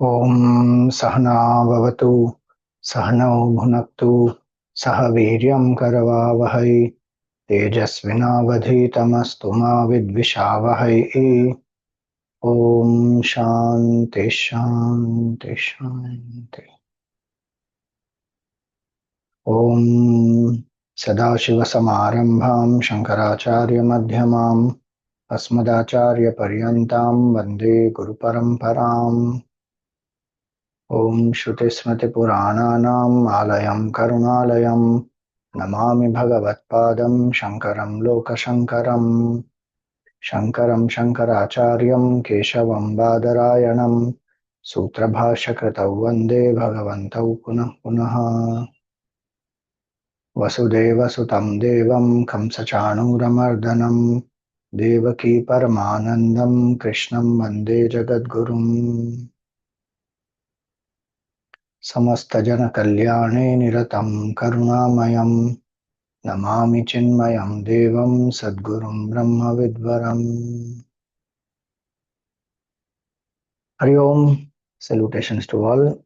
ॐ सहना भवतु सहनौ भुनक्तु सह वीर्यं करवावहै तेजस्विनावधीतमस्तु मा विद्विषावहै। ॐ शान्ति शान्ति शान्ति। ॐ सदाशिवसमारम्भां शङ्कराचार्यमध्यमाम् अस्मदाचार्यपर्यन्तां वन्दे गुरुपरम्पराम्। ॐ श्रुतिस्मृतिपुराणानाम् आलयं करुणालयं नमामि भगवत्पादं शङ्करं लोकशङ्करम्। शङ्करं शङ्कराचार्यं केशवं बादरायणं सूत्रभाष्यकृतौ वन्दे भगवन्तौ पुनः पुनः। वसुदेवसुतं देवं कंसचाणूरमर्दनं देवकी परमानन्दं कृष्णं वन्दे जगद्गुरुम्। समस्तजनकल्याणे निरतं करुणामयं नमामि चिन्मयं देवं सद्गुरुं ब्रह्मविद्वरम्। Hari Om, salutations to all.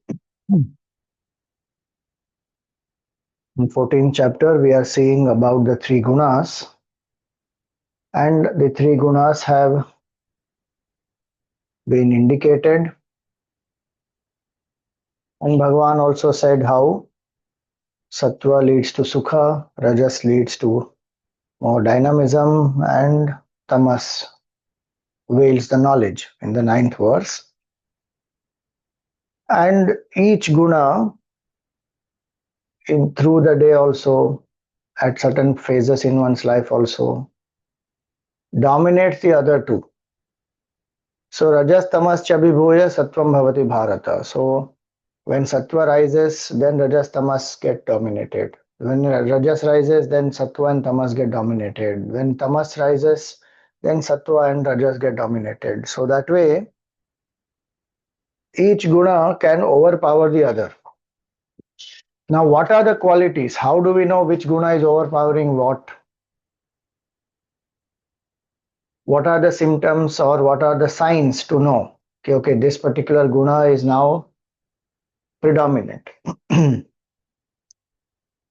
In 14th chapter, we are seeing about the three gunas, and the three gunas have been indicated. And Bhagavan also said how Sattva leads to Sukha, Rajas leads to more dynamism, and Tamas veils the knowledge in the 9th verse. And each guna through the day also, at certain phases in one's life also, dominates the other two. So Rajas Tamas Chabibhuya Sattvam Bhavati Bharata. So when Sattva rises, then Rajas Tamas get dominated. When Rajas rises, then Sattva and Tamas get dominated. When Tamas rises, then Sattva and Rajas get dominated. So that way, each guna can overpower the other. Now, what are the qualities? How do we know which guna is overpowering what? What are the symptoms or what are the signs to know? Okay, this particular guna is now predominant.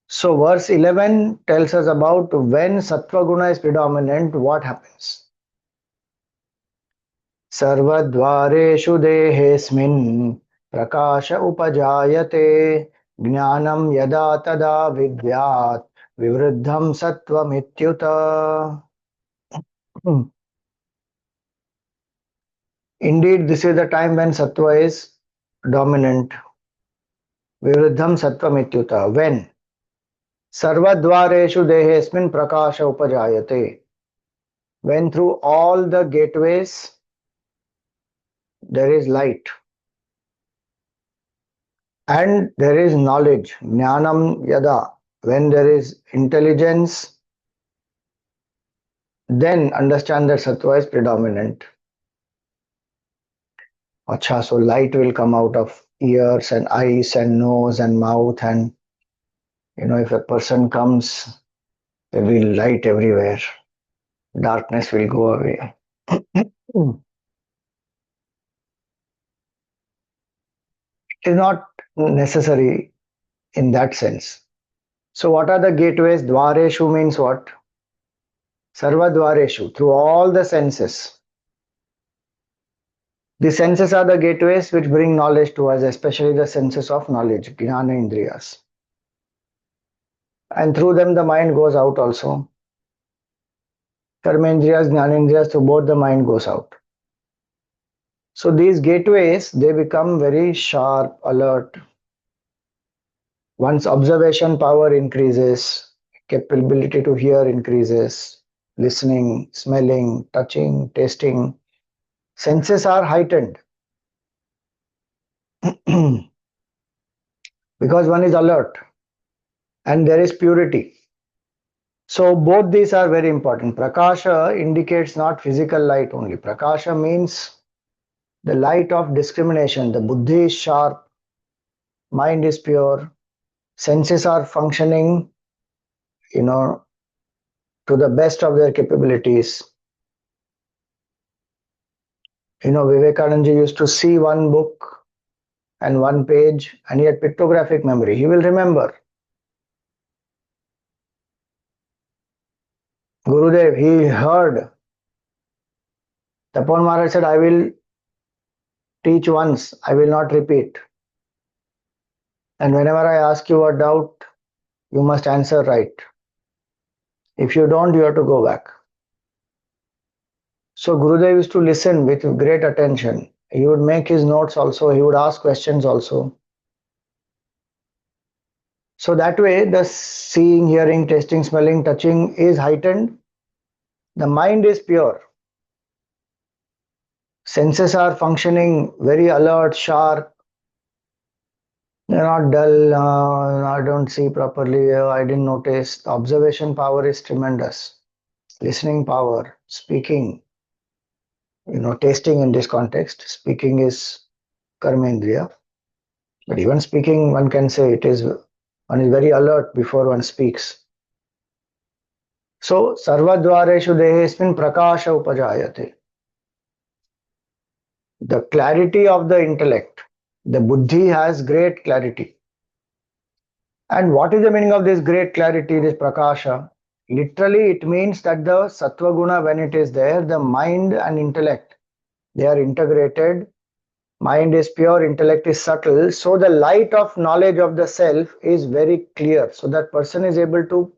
So verse 11 tells us about when Sattva guna is predominant, what happens. सर्वद्वारेषु देहेऽस्मिन् प्रकाश उपजायते ज्ञानं यदा तदा विद्यात् विवृद्धं सत्त्वमित्युत. Indeed, this is the time when Sattva is dominant. Viruddham Sattva-mityuta. When? Sarvadvareshu dehesmin prakasha upajayate. When through all the gateways there is light and there is knowledge. Jnanam yada. When there is intelligence, then understand that Sattva is predominant. Acha, so light will come out of ears and eyes and nose and mouth, and if a person comes, there will be light everywhere. Darkness will go away. It is not necessary in that sense. So what are the gateways? Dvareshu means what? Sarva Dvareshu, through all the senses. The senses are the gateways which bring knowledge to us, especially the senses of knowledge, Jnana Indriyas. And through them the mind goes out also. Karma Indriyas, Jnana Indriyas, through both the mind goes out. So these gateways, they become very sharp, alert. One's observation power increases, capability to hear increases, listening, smelling, touching, tasting. Senses are heightened because one is alert and there is purity. So both these are very important. Prakasha indicates not physical light only. Prakasha means the light of discrimination. The buddhi is sharp, mind is pure, senses are functioning, to the best of their capabilities. Vivekananda used to see one book and one page, and he had pictographic memory. He will remember. Gurudev, he heard. Tapan Maharaj said, I will teach once, I will not repeat. And whenever I ask you a doubt, you must answer right. If you don't, you have to go back. So Gurudev used to listen with great attention. He would make his notes also, he would ask questions also. So that way, the seeing, hearing, tasting, smelling, touching is heightened. The mind is pure. Senses are functioning very alert, sharp. They're not dull. I don't see properly. I didn't notice. The observation power is tremendous. Listening power, speaking, tasting in this context. Speaking is karmendriya. But even speaking, one can say one is very alert before one speaks. So, sarvadvareshu dehesmin prakasha upajayate. The clarity of the intellect. The buddhi has great clarity. And what is the meaning of this great clarity, this prakasha? Literally, it means that the sattva guna, when it is there, the mind and intellect, they are integrated. Mind is pure, intellect is subtle. So the light of knowledge of the self is very clear. So that person is able to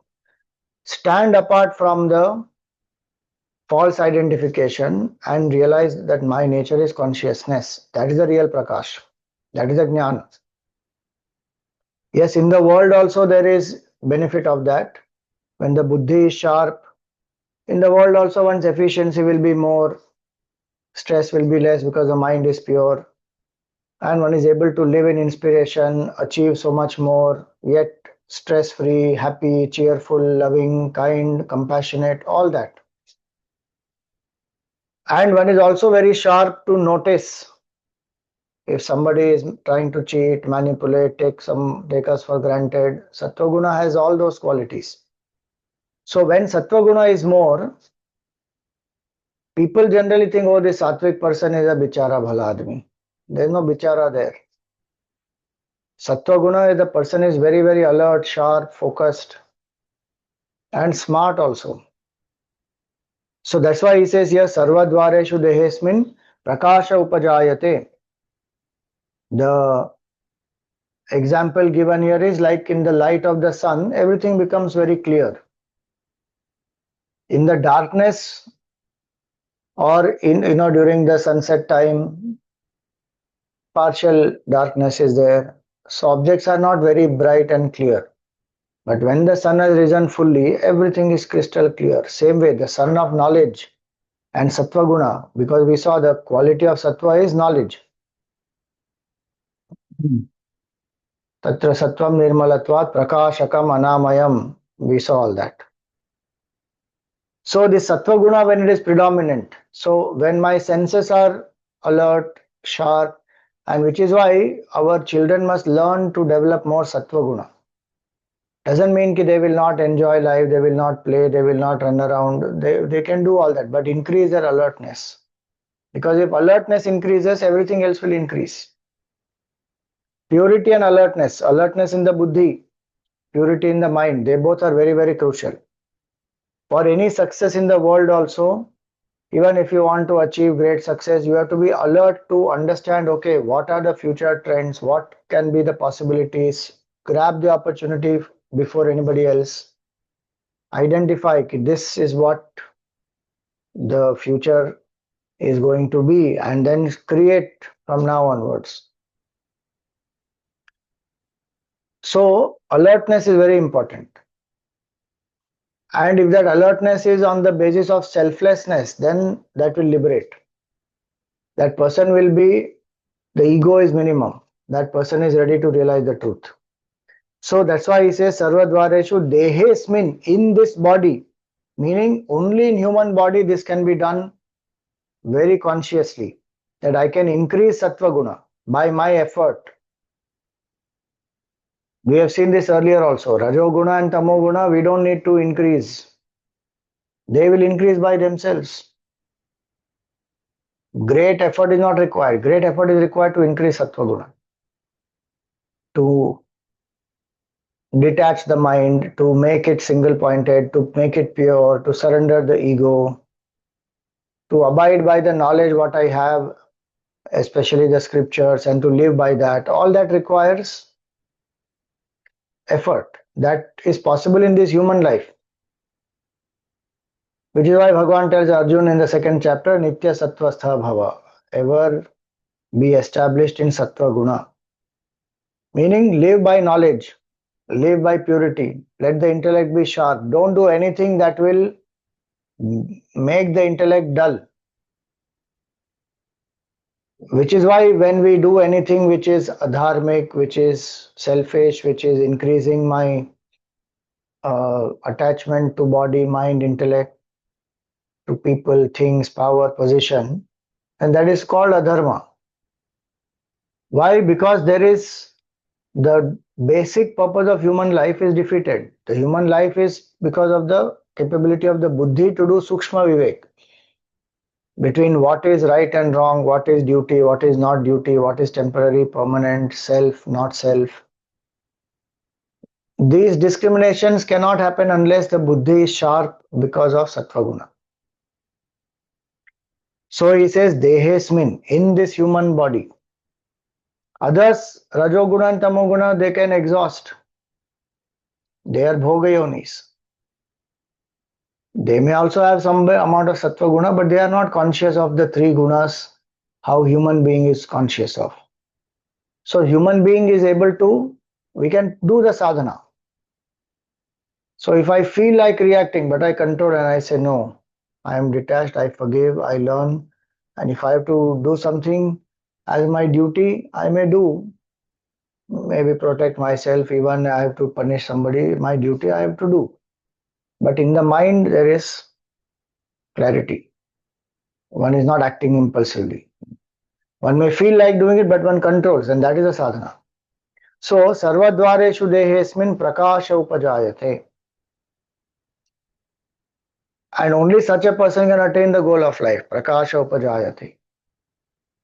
stand apart from the false identification and realize that my nature is consciousness. That is the real prakash. That is the jnana. Yes, in the world also there is benefit of that. When the buddhi is sharp, in the world also one's efficiency will be more, stress will be less because the mind is pure, and one is able to live in inspiration, achieve so much more, yet stress free, happy, cheerful, loving, kind, compassionate, all that. And one is also very sharp to notice if somebody is trying to cheat, manipulate, take us for granted. Sattva guna has all those qualities. So when sattva guna is more, people generally think, oh, this sattvic person is a bichara bhala admi. There is no bichara there. Sattva guna is the person is very, very alert, sharp, focused, and smart also. So that's why he says here, sarvadvareshu dehesmin prakasha upajayate. The example given here is like in the light of the sun, everything becomes very clear. In the darkness, or during the sunset time, partial darkness is there. So objects are not very bright and clear. But when the sun has risen fully, everything is crystal clear. Same way, the sun of knowledge and sattva guna, because we saw the quality of sattva is knowledge. Tatra sattvam nirmalatvat prakashakam anamayam. We saw all that. So the sattva guna, when it is predominant, so when my senses are alert, sharp, and which is why our children must learn to develop more sattva guna. Doesn't mean that they will not enjoy life, they will not play, they will not run around. They can do all that, but increase their alertness. Because if alertness increases, everything else will increase. Purity and alertness in the buddhi, purity in the mind, they both are very, very crucial. For any success in the world also, even if you want to achieve great success, you have to be alert to understand, okay, what are the future trends, what can be the possibilities, grab the opportunity before anybody else, identify this is what the future is going to be, and then create from now onwards. So alertness is very important. And if that alertness is on the basis of selflessness, then that will liberate. That person will be, the ego is minimum. That person is ready to realize the truth. So that's why he says sarvadvareshu dehesmin, in this body, meaning only in human body this can be done very consciously, that I can increase sattva guna by my effort. We have seen this earlier also. Rajo guna and tamo guna, we don't need to increase. They will increase by themselves. Great effort is not required. Great effort is required to increase sattva guna. to detach the mind, to make it single pointed, to make it pure, to surrender the ego, to abide by the knowledge what I have, especially the scriptures, and to live by that. All that requires effort. That is possible in this human life. Which is why Bhagavan tells Arjuna in the second chapter, Nitya Sattva Stha Bhava. Ever be established in Sattva Guna. Meaning live by knowledge, live by purity. Let the intellect be sharp. Don't do anything that will make the intellect dull. Which is why when we do anything which is adharmic, which is selfish, which is increasing my attachment to body, mind, intellect, to people, things, power, position, and that is called adharma. Why? Because there is the basic purpose of human life is defeated. The human life is because of the capability of the buddhi to do sukshma vivek between what is right and wrong, what is duty, what is not duty, what is temporary, permanent, self, not self. These discriminations cannot happen unless the buddhi is sharp because of sattva guna. So he says, Dehesmin, in this human body. Others, Rajoguna and Tamoguna, they can exhaust. They are bhogayonis. They may also have some amount of sattva guna, but they are not conscious of the three gunas, how human being is conscious of. So human being is able to, we can do the sadhana. So if I feel like reacting, but I control and I say, no, I am detached, I forgive, I learn. And if I have to do something as my duty, I may do. Maybe protect myself, even I have to punish somebody, my duty I have to do. But in the mind, there is clarity. One is not acting impulsively. One may feel like doing it, but one controls, and that is a sadhana. So, sarvadvareshu dehesmin prakasha upajayate. And only such a person can attain the goal of life, prakasha upajayate.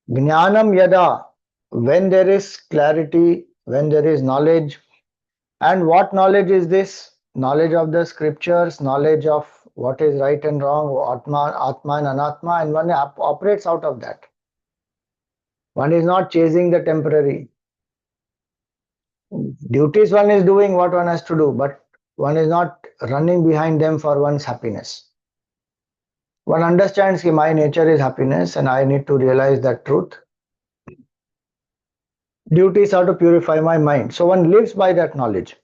Jnanam yada, when there is clarity, when there is knowledge. And what knowledge is this? Knowledge of the scriptures, knowledge of what is right and wrong, Atma and Anatma, and one operates out of that. One is not chasing the temporary. Duties one is doing what one has to do, but one is not running behind them for one's happiness. One understands that my nature is happiness and I need to realize that truth. Duties are to purify my mind. So one lives by that knowledge.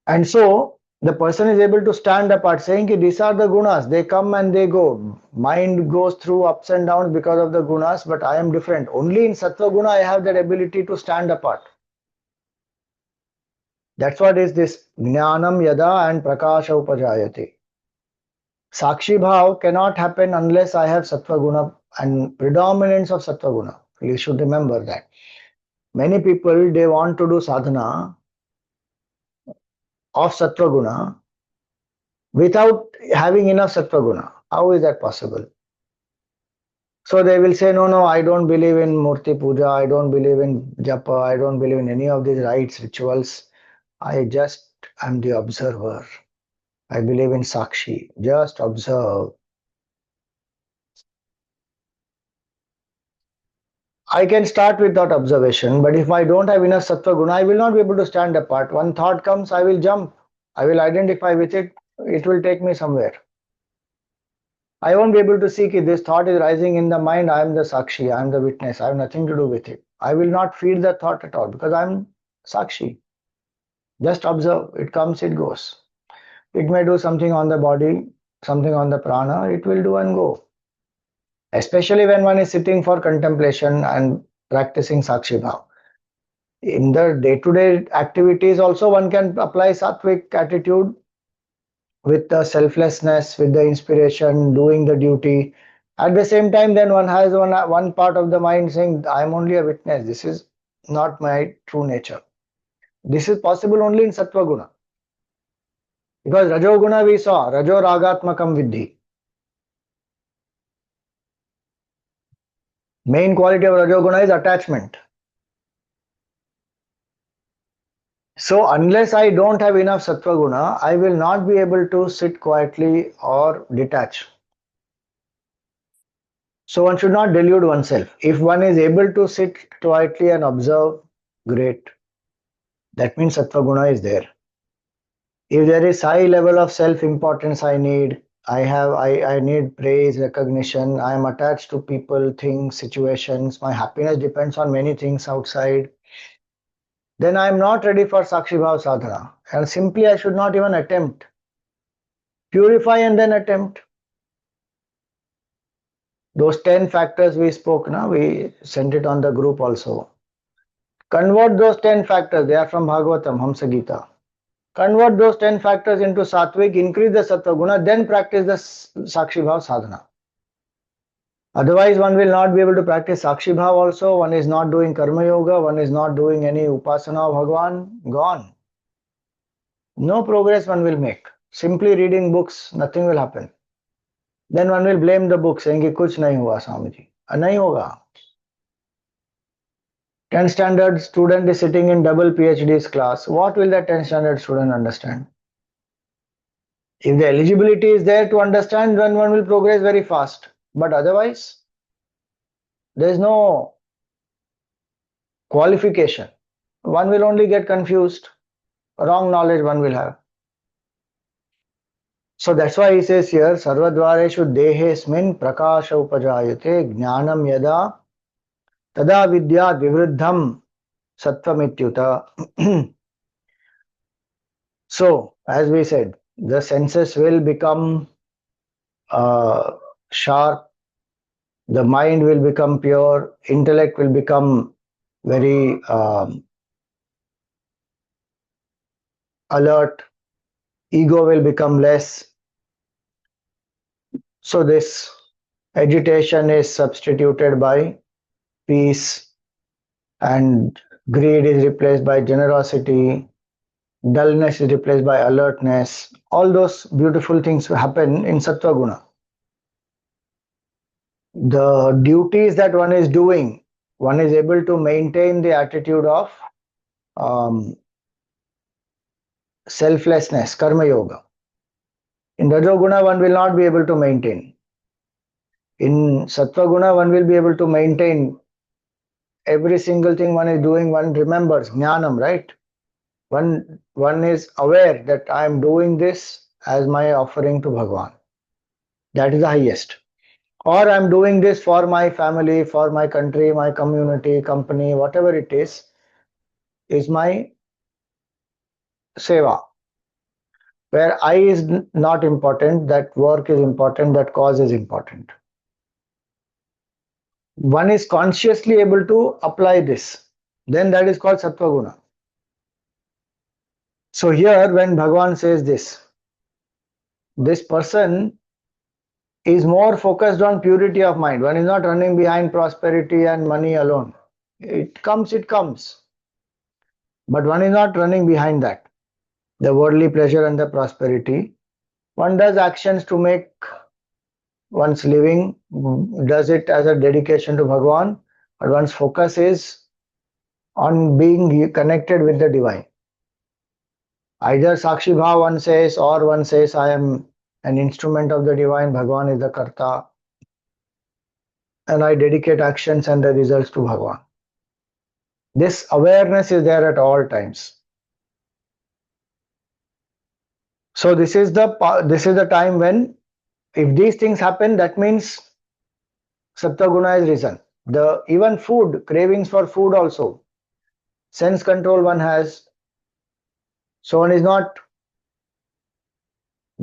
And so the person is able to stand apart saying that these are the gunas, they come and they go. Mind goes through ups and downs because of the gunas, but I am different. Only in sattva guna I have that ability to stand apart. That's what is this jnanam yada and prakasha upajayate. Sakshi bhav cannot happen unless I have sattva guna and predominance of sattva guna. You should remember that. Many people, they want to do sadhana of sattva guna without having enough sattva guna. How is that possible? So they will say, no, I don't believe in murti puja, I don't believe in japa, I don't believe in any of these rites, rituals. I just am the observer. I believe in sakshi. Just observe. I can start with that observation, but if I don't have enough sattva guna, I will not be able to stand apart. One thought comes, I will jump. I will identify with it. It will take me somewhere. I won't be able to see if this thought is rising in the mind. I am the sakshi. I am the witness. I have nothing to do with it. I will not feed the thought at all because I am sakshi. Just observe. It comes, it goes. It may do something on the body, something on the prana. It will do and go. Especially when one is sitting for contemplation and practicing sakshi bhav. In the day-to-day activities also one can apply sattvic attitude with the selflessness, with the inspiration, doing the duty. At the same time, then one has one part of the mind saying, I am only a witness. This is not my true nature. This is possible only in sattva guna. Because rajo guna we saw, rajo ragatmakam viddhi. Main quality of rajo guna is attachment. So unless I don't have enough sattva guna, I will not be able to sit quietly or detach. So one should not delude oneself. If one is able to sit quietly and observe, great. That means sattva guna is there. If there is high level of self importance I need praise, recognition, I am attached to people, things, situations, my happiness depends on many things outside, then I am not ready for Sakshi Bhav sadhana. And simply I should not even attempt. Purify and then attempt. Those 10 factors we spoke now, we sent it on the group also. Convert those 10 factors, they are from Bhagavatam, Hamsa Gita. Convert those 10 factors into sattvic, increase the sattva guna, then practice the Sakshi Bhav sadhana. Otherwise, one will not be able to practice Sakshi Bhav also. One is not doing Karma Yoga, one is not doing any Upasana of Bhagwan, gone. No progress one will make. Simply reading books, nothing will happen. Then one will blame the book saying कि कुछ नहीं हुआ स्वामी जी. नहीं होगा. 10 standard student is sitting in double PhD's class. What will that 10 standard student understand? If the eligibility is there to understand, then one will progress very fast. But otherwise, there is no qualification. One will only get confused. Wrong knowledge one will have. So that's why he says here, Sarvadvareshu dehesmin prakasha upajayate jnanam yada tada vidyat vivruddham sattvamityuta. So, as we said, the senses will become sharp, the mind will become pure, intellect will become very alert, ego will become less. So, this agitation is substituted by peace, and greed is replaced by generosity, dullness is replaced by alertness. All those beautiful things happen in Sattva Guna. The duties that one is doing, one is able to maintain the attitude of selflessness, Karma Yoga. In Rajoguna, one will not be able to maintain. In Sattva Guna, one will be able to maintain every single thing one is doing, one remembers, Jnanam, right? One is aware that I am doing this as my offering to Bhagwan. That is the highest. Or I am doing this for my family, for my country, my community, company, whatever it is my seva. Where I is not important, that work is important, that cause is important. One is consciously able to apply this. Then that is called Sattva Guna. So here when Bhagwan says this person is more focused on purity of mind. One is not running behind prosperity and money alone. It comes, it comes. But one is not running behind that. The worldly pleasure and the prosperity. One does actions to make one's living, does it as a dedication to Bhagwan, but one's focus is on being connected with the divine. Either Sakshi Bhav one says, or one says, I am an instrument of the divine, Bhagwan is the Karta, and I dedicate actions and the results to Bhagwan. This awareness is there at all times. So this is the time when, if these things happen, that means Sattva Guna is risen. Even food, cravings for food also, sense control one has. So one is not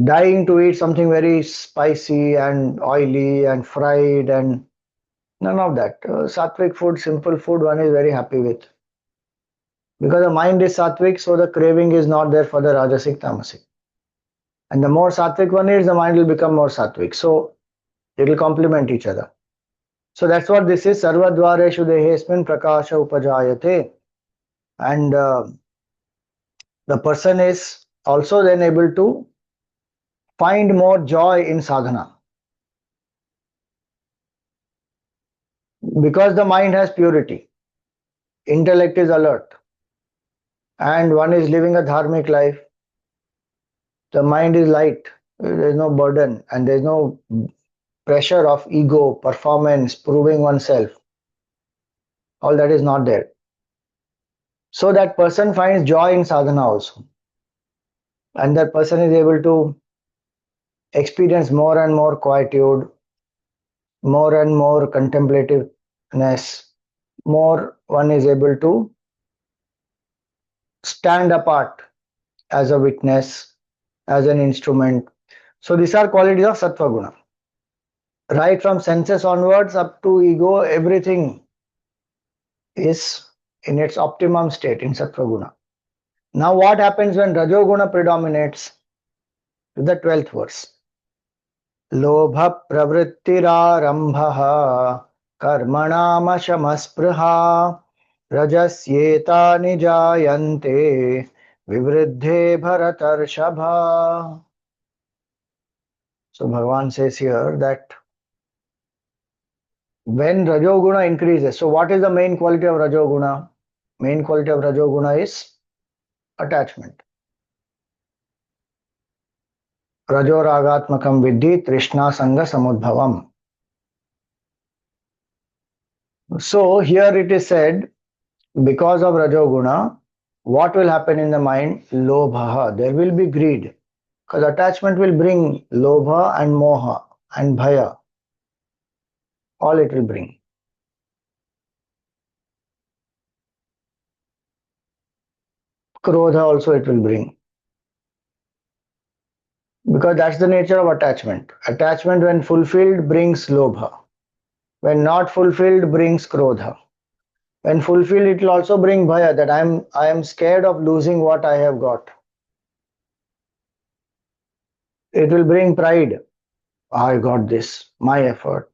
dying to eat something very spicy and oily and fried, and none of that. Sattvic food, simple food, one is very happy with. Because the mind is sattvic, so the craving is not there for the rajasic, tamasic. And the more sattvic one is, the mind will become more sattvic. So it will complement each other. So that's what this is. Sarvadvareshu dehesmin prakasha upajayate. And the person is also then able to find more joy in sadhana. Because the mind has purity. Intellect is alert. and one is living a dharmic life. The mind is light, there is no burden, and there is no pressure of ego, performance, proving oneself. All that is not there. So that person finds joy in sadhana also, and that person is able to experience more and more quietude, more and more contemplativeness, more one is able to stand apart as a witness, as an instrument. So these are qualities of sattva guna. Right from senses onwards up to ego, everything is in its optimum state in sattva guna. Now what happens when rajoguna predominates? The 12th verse. लोभ प्रवृत्तिरारंभः कर्मणामशमस्पृहा रजस्येतानि जायन्ते विवृद्धे भरतर्षभा. So Bhagavan says here that when rajoguna increases, so what is the main quality of rajoguna? Main quality of rajoguna is attachment. Rajoragatmakam viddhi trishna sanga samudbhavam. So here it is said, because of rajoguna, what will happen in the mind? Lobha. There will be greed. Because attachment will bring lobha and moha and bhaya. All it will bring. Krodha also it will bring. Because that's the nature of attachment. Attachment when fulfilled brings lobha. When not fulfilled brings krodha. When fulfilled it will also bring bhaya, that I am scared of losing what I have got. It will bring pride. I got this, my effort.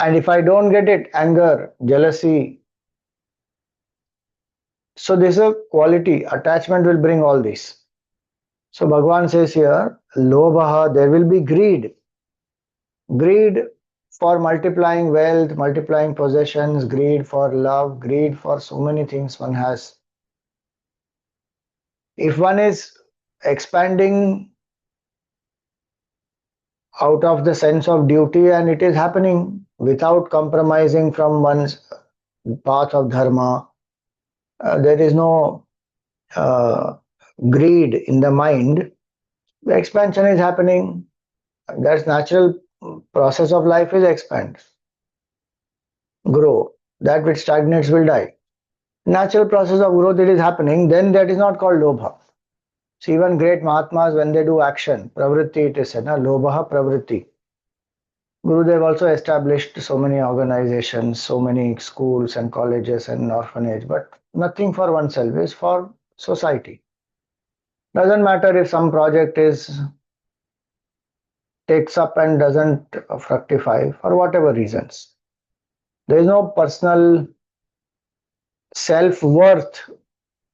And if I don't get it, anger, jealousy. So this is a quality. Attachment will bring all this. So Bhagavan says here, Lobha, there will be greed. Greed for multiplying wealth, multiplying possessions, greed for love, greed for so many things one has. If one is expanding out of the sense of duty and it is happening without compromising from one's path of dharma, there is no greed in the mind, the expansion is happening. That's natural process of life is expand, grow. That which stagnates will die. Natural process of growth it is happening, then that is not called lobha. So even great Mahatmas when they do action, pravritti it is said, na, lobha pravritti. Gurudev also established so many organizations, so many schools and colleges and orphanage, but nothing for oneself, is for society. Doesn't matter if some project is takes up and doesn't fructify for whatever reasons. There is no personal self-worth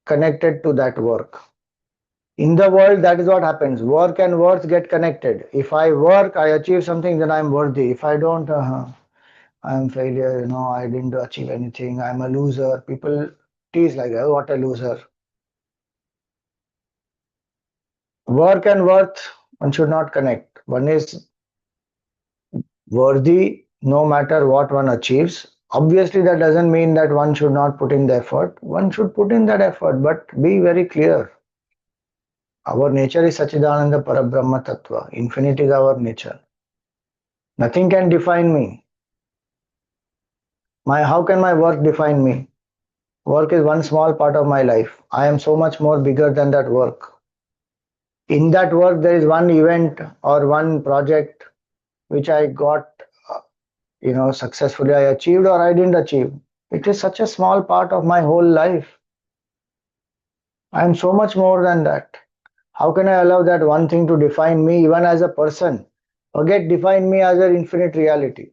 connected to that work. In the world, that is what happens. Work and worth get connected. If I work, I achieve something, then I'm worthy. If I don't, I'm failure, I didn't achieve anything, I'm a loser. People tease like, oh, what a loser. Work and worth, one should not connect. One is worthy no matter what one achieves. Obviously, that doesn't mean that one should not put in the effort. One should put in that effort, but be very clear. Our nature is Sachidananda Parabrahma Tattva. Infinite is our nature. Nothing can define me. How can my work define me? Work is one small part of my life. I am so much more bigger than that work. In that work, there is one event or one project which I got, successfully I achieved or I didn't achieve. It is such a small part of my whole life. I am so much more than that. How can I allow that one thing to define me even as a person? Forget define me as an infinite reality.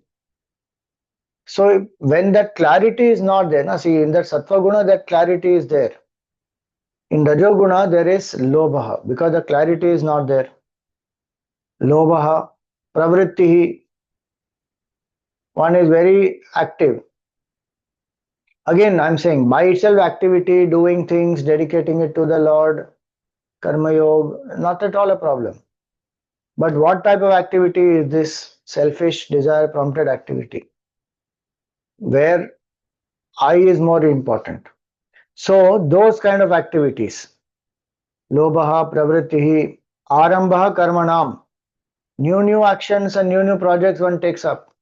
So when that clarity is not there, see in that sattva guna that clarity is there. In rajoguna there is lobha because the clarity is not there. Lobha, pravrittihi, one is very active. Again, I'm saying by itself activity, doing things, dedicating it to the Lord, karma yoga, not at all a problem. But what type of activity is this selfish desire prompted activity where I is more important? So those kind of activities, lobha, pravrittihi, arambha karmanam, new actions and new projects one takes up.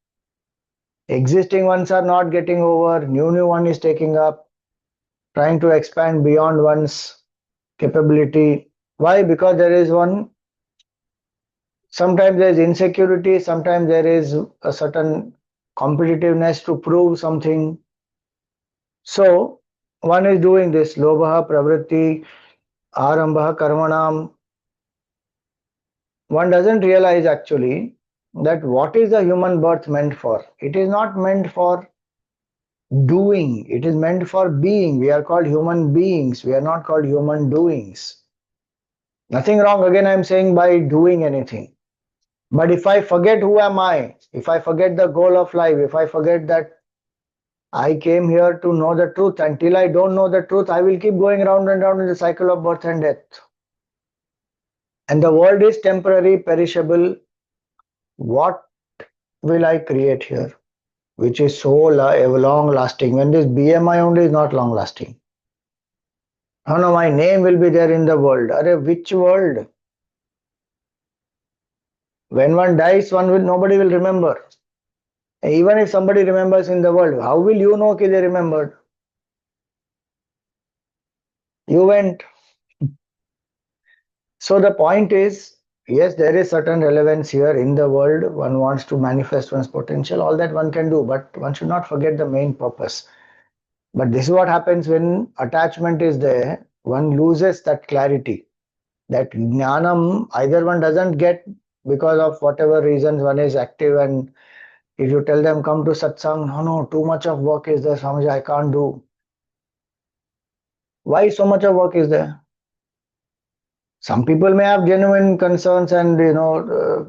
Existing ones are not getting over, new one is taking up, trying to expand beyond one's capability. Why? Because there is one, sometimes there is insecurity, sometimes there is a certain competitiveness to prove something. So one is doing this lobha, pravritti, arambha, karmanam. One doesn't realize actually that what is the human birth meant for? It is not meant for doing, it is meant for being. We are called human beings, we are not called human doings. Nothing wrong, again, I'm saying, by doing anything. But if I forget who am I, if I forget the goal of life, if I forget that I came here to know the truth, until I don't know the truth, I will keep going round and round in the cycle of birth and death. And the world is temporary, perishable. What will I create here? Which is so long lasting, when this BMI only is not long lasting. Oh no, my name will be there in the world. Arre, which world? When one dies, nobody will remember. Even if somebody remembers in the world, how will you know that they remembered? You went. So the point is, yes, there is certain relevance here in the world. One wants to manifest one's potential, all that one can do, but one should not forget the main purpose. But this is what happens when attachment is there, one loses that clarity. That jnanam, either one doesn't get because of whatever reasons one is active, and if you tell them come to satsang, no, too much of work is there, Swamiji, I can't do. Why so much of work is there? Some people may have genuine concerns and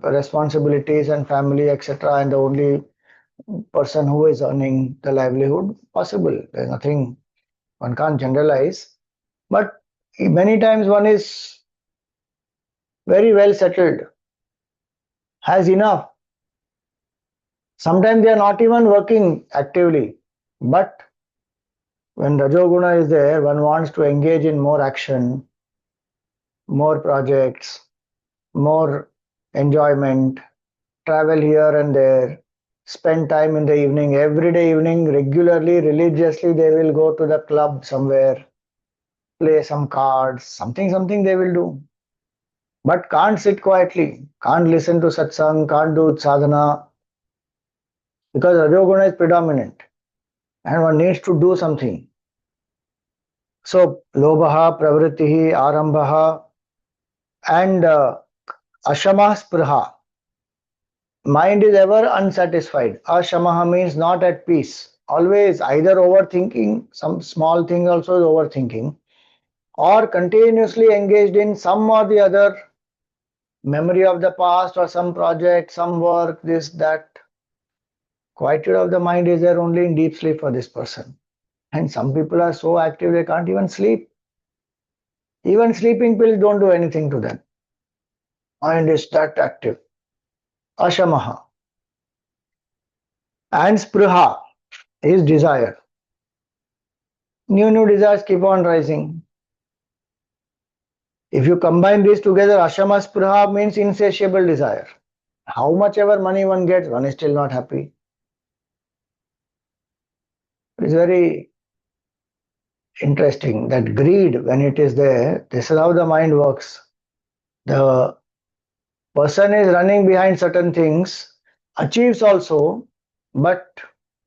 responsibilities and family, etc., and the only person who is earning the livelihood, possible. There's nothing, one can't generalize. But many times one is very well settled, has enough. Sometimes they are not even working actively, but when Rajoguna is there, one wants to engage in more action, more projects, more enjoyment, travel here and there, spend time in the evening, every day evening, regularly, religiously, they will go to the club somewhere, play some cards, something they will do. But can't sit quietly, can't listen to satsang, can't do sadhana, because Rajoguna is predominant and one needs to do something. So, lobha, pravrittihi, arambha, and ashama spriha. Mind is ever unsatisfied. Ashamaha means not at peace. Always either overthinking, some small thing also is overthinking, or continuously engaged in some or the other memory of the past or some project, some work, this, that. Quietude of the mind is there only in deep sleep for this person. And some people are so active they can't even sleep. Even sleeping pills don't do anything to them. Mind is that active. Ashamaha. And spriha is desire. New desires keep on rising. If you combine these together, ashama spriha means insatiable desire. How much ever money one gets, one is still not happy. It's very interesting that greed, when it is there, this is how the mind works. The person is running behind certain things, achieves also, but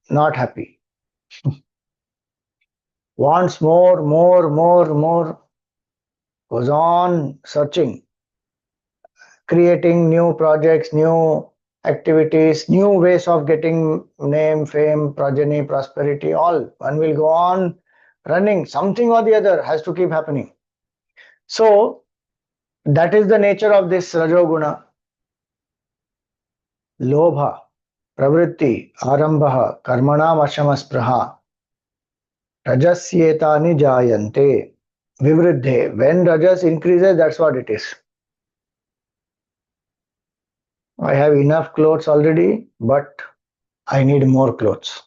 not happy. Wants more, goes on searching, creating new projects, new activities, new ways of getting name, fame, progeny, prosperity, all. One will go on running. Something or the other has to keep happening. So that is the nature of this Rajoguna. Lobha, pravritti, arambha, karmanam ashama spraha. Rajasyetani jayante. Vivriddhe. When rajas increases, that's what it is. I have enough clothes already, but I need more clothes.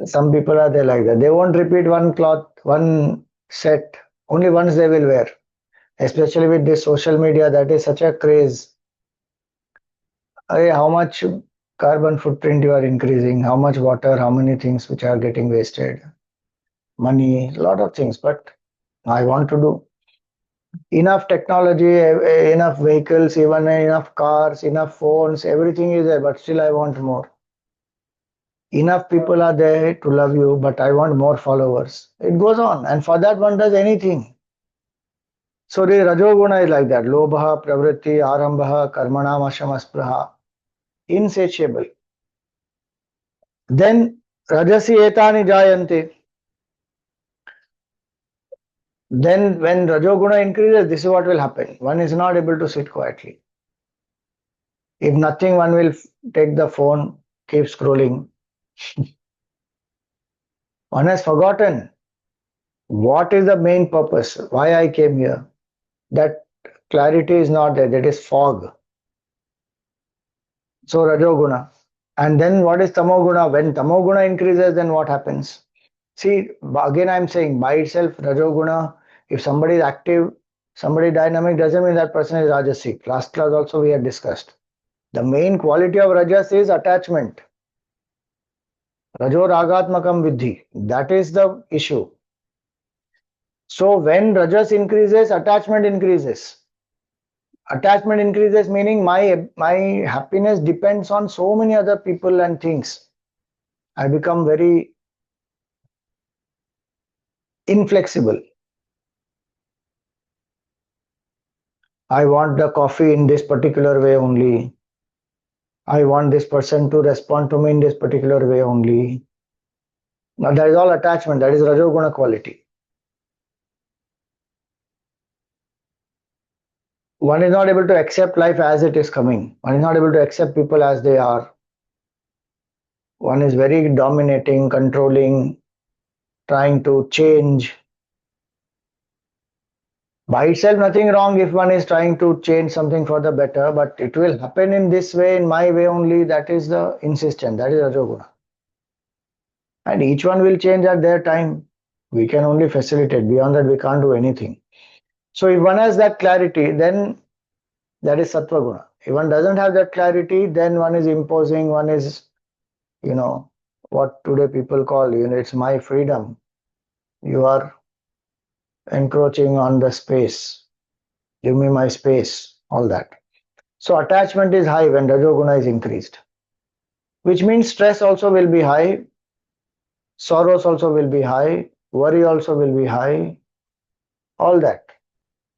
Some people are there like that. They won't repeat one cloth, one set. Only once they will wear. Especially with this social media, that is such a craze. How much carbon footprint you are increasing, how much water, how many things which are getting wasted, money, a lot of things. But I want to do enough technology, enough vehicles, even enough cars, enough phones, everything is there, but still I want more. Enough people are there to love you, but I want more followers. It goes on, and for that one does anything. So the Rajoguna is like that. Lobha, Pravritti, Arambha, Karmanam, Ashamaspраha. Insatiable. Then Rajasi etani jayante. Then when Rajoguna increases, this is what will happen. One is not able to sit quietly. If nothing, one will take the phone, keep scrolling. One has forgotten what is the main purpose, why I came here. That clarity is not there, that is fog. So Rajoguna. And then what is Tamoguna? When Tamoguna increases, then what happens? See, again I'm saying by itself, Rajoguna, if somebody is active, somebody dynamic, doesn't mean that person is Rajasic. Last class also we had discussed. The main quality of Rajas is attachment. Rajo Ragatmakam Vidhi. That is the issue. So when Rajas increases, attachment increases. Attachment increases meaning my happiness depends on so many other people and things. I become very inflexible. I want the coffee in this particular way only. I want this person to respond to me in this particular way only. Now that is all attachment. That is Rajoguna quality. One is not able to accept life as it is coming. One is not able to accept people as they are. One is very dominating, controlling, trying to change. By itself, nothing wrong if one is trying to change something for the better, but it will happen in this way, in my way only. That is the insistence. That is Rajoguna. And each one will change at their time. We can only facilitate. Beyond that, we can't do anything. So if one has that clarity, then that is Sattva Guna. If one doesn't have that clarity, then one is imposing, one is, what today people call, it's my freedom. You are encroaching on the space. Give me my space, all that. So attachment is high when Rajoguna is increased, which means stress also will be high, sorrows also will be high, worry also will be high, all that.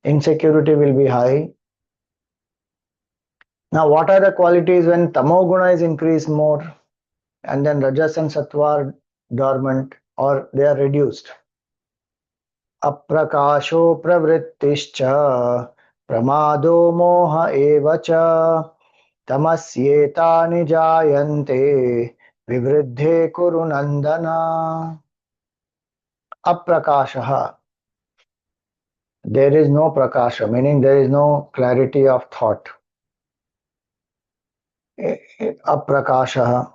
Insecurity will be high. Now, what are the qualities when Tamoguna is increased more and then Rajas and Sattva are dormant or they are reduced? Aprakasho pravrittischa pramado moha evacha tamasyetani jayante vivriddhe kuru nandana. Aprakashaha. There is no prakasha, meaning there is no clarity of thought. Aprakashaha.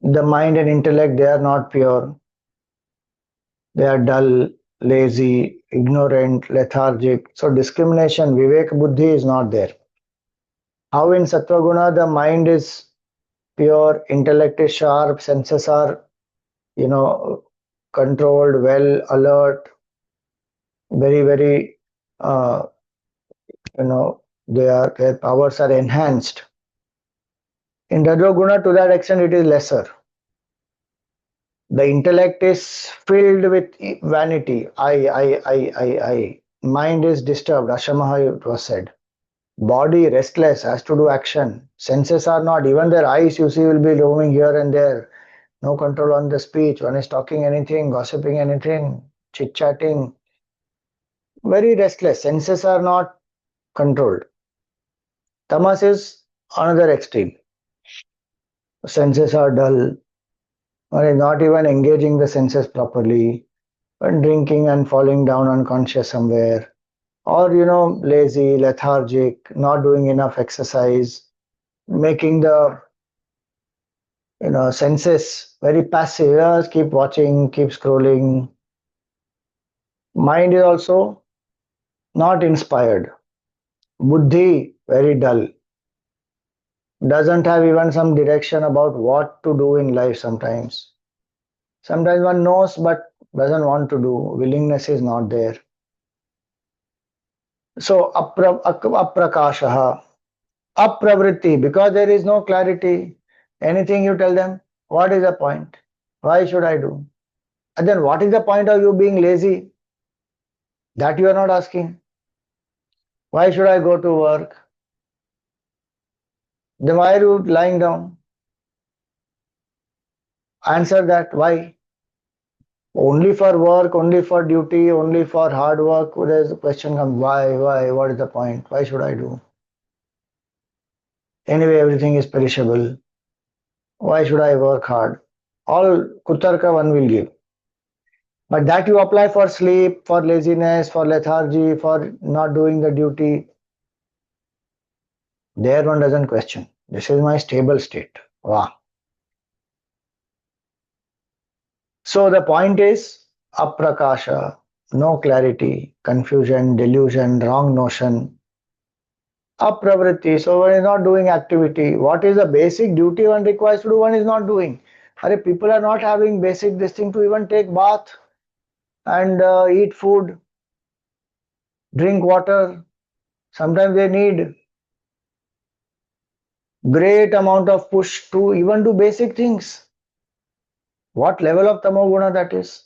The mind and intellect, they are not pure. They are dull, lazy, ignorant, lethargic. So discrimination, vivek buddhi is not there. How in Sattva Guna the mind is pure, intellect is sharp, senses are, controlled, well, alert, very, very, uh, their powers are enhanced. In Rajoguna, to that extent, it is lesser. The intellect is filled with vanity. I. Mind is disturbed. Ashamaha, it was said. Body restless, has to do action. Senses are not. Even their eyes, you see, will be roaming here and there. No control on the speech. One is talking anything, gossiping anything, chit chatting. Very restless. Senses are not controlled. Tamas is another extreme. senses are dull, one is not even engaging the senses properly, and drinking and falling down unconscious somewhere, or lazy, lethargic, not doing enough exercise, making the senses very passive. Just keep watching, keep scrolling. Mind is also not inspired. Buddhi very dull. Doesn't have even some direction about what to do in life sometimes. Sometimes one knows but doesn't want to do. Willingness is not there. So aprakashaha, apravritti, because there is no clarity. Anything you tell them, what is the point? Why should I do? And then what is the point of you being lazy? That you are not asking. Why should I go to work? Then why are you lying down? Answer that. Why? Only for work, only for duty, only for hard work. There's a question comes, why, what is the point? Why should I do? Anyway, everything is perishable. Why should I work hard? All kutarka one will give. But that you apply for sleep, for laziness, for lethargy, for not doing the duty, there one doesn't question. This is my stable state. Wow. So the point is aprakasha, no clarity, confusion, delusion, wrong notion. Apravritti, so one is not doing activity. What is the basic duty one requires to do, one is not doing. Are people are not having basic this thing to even take bath and eat food, drink water. Sometimes they need great amount of push to even do basic things. What level of tamoguna that is?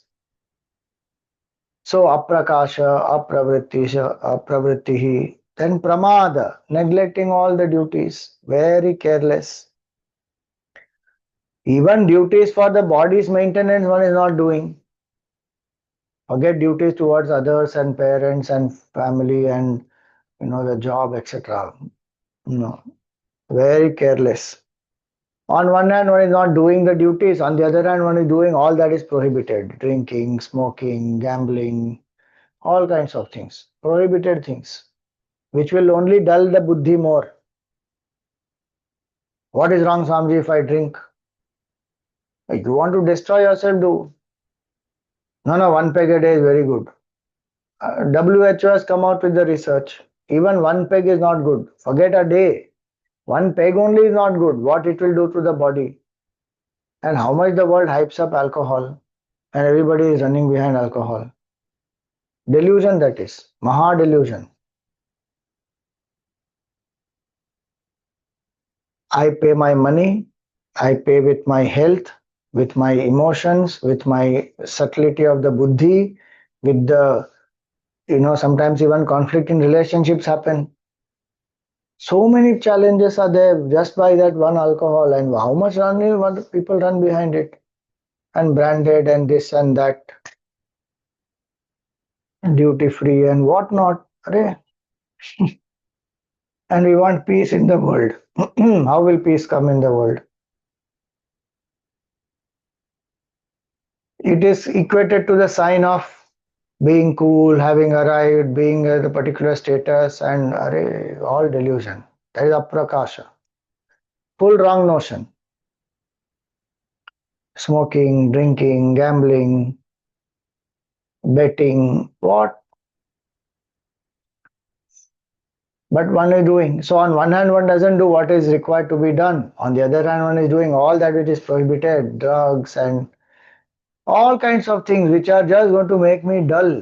So aprakasha, apravrittihi, then pramada, neglecting all the duties, very careless. Even duties for the body's maintenance one is not doing. Forget duties towards others and parents and family and the job, etc. No, very careless. On one hand, one is not doing the duties. On the other hand, one is doing all that is prohibited: drinking, smoking, gambling, all kinds of things, prohibited things, which will only dull the buddhi more. What is wrong, Samji, if I drink? If you want to destroy yourself, do. No, no, one peg a day is very good. WHO has come out with the research. Even one peg is not good. Forget a day. One peg only is not good. What it will do to the body. And how much the world hypes up alcohol. And everybody is running behind alcohol. Delusion, that is. Maha delusion. I pay my money. I pay with my health, with my emotions, with my subtlety of the buddhi, with the, sometimes even conflict in relationships happen. So many challenges are there just by that one alcohol, and how much running what people run behind it, and branded and this and that, duty free and whatnot. Arey, and we want peace in the world. How will peace come in the world? It is equated to the sign of being cool, having arrived, being the particular status, and arey, all delusion. That is aprakasha. Full wrong notion. Smoking, drinking, gambling, betting, what? But one is doing. So on one hand, one doesn't do what is required to be done. On the other hand, one is doing all that which is prohibited, drugs and all kinds of things which are just going to make me dull.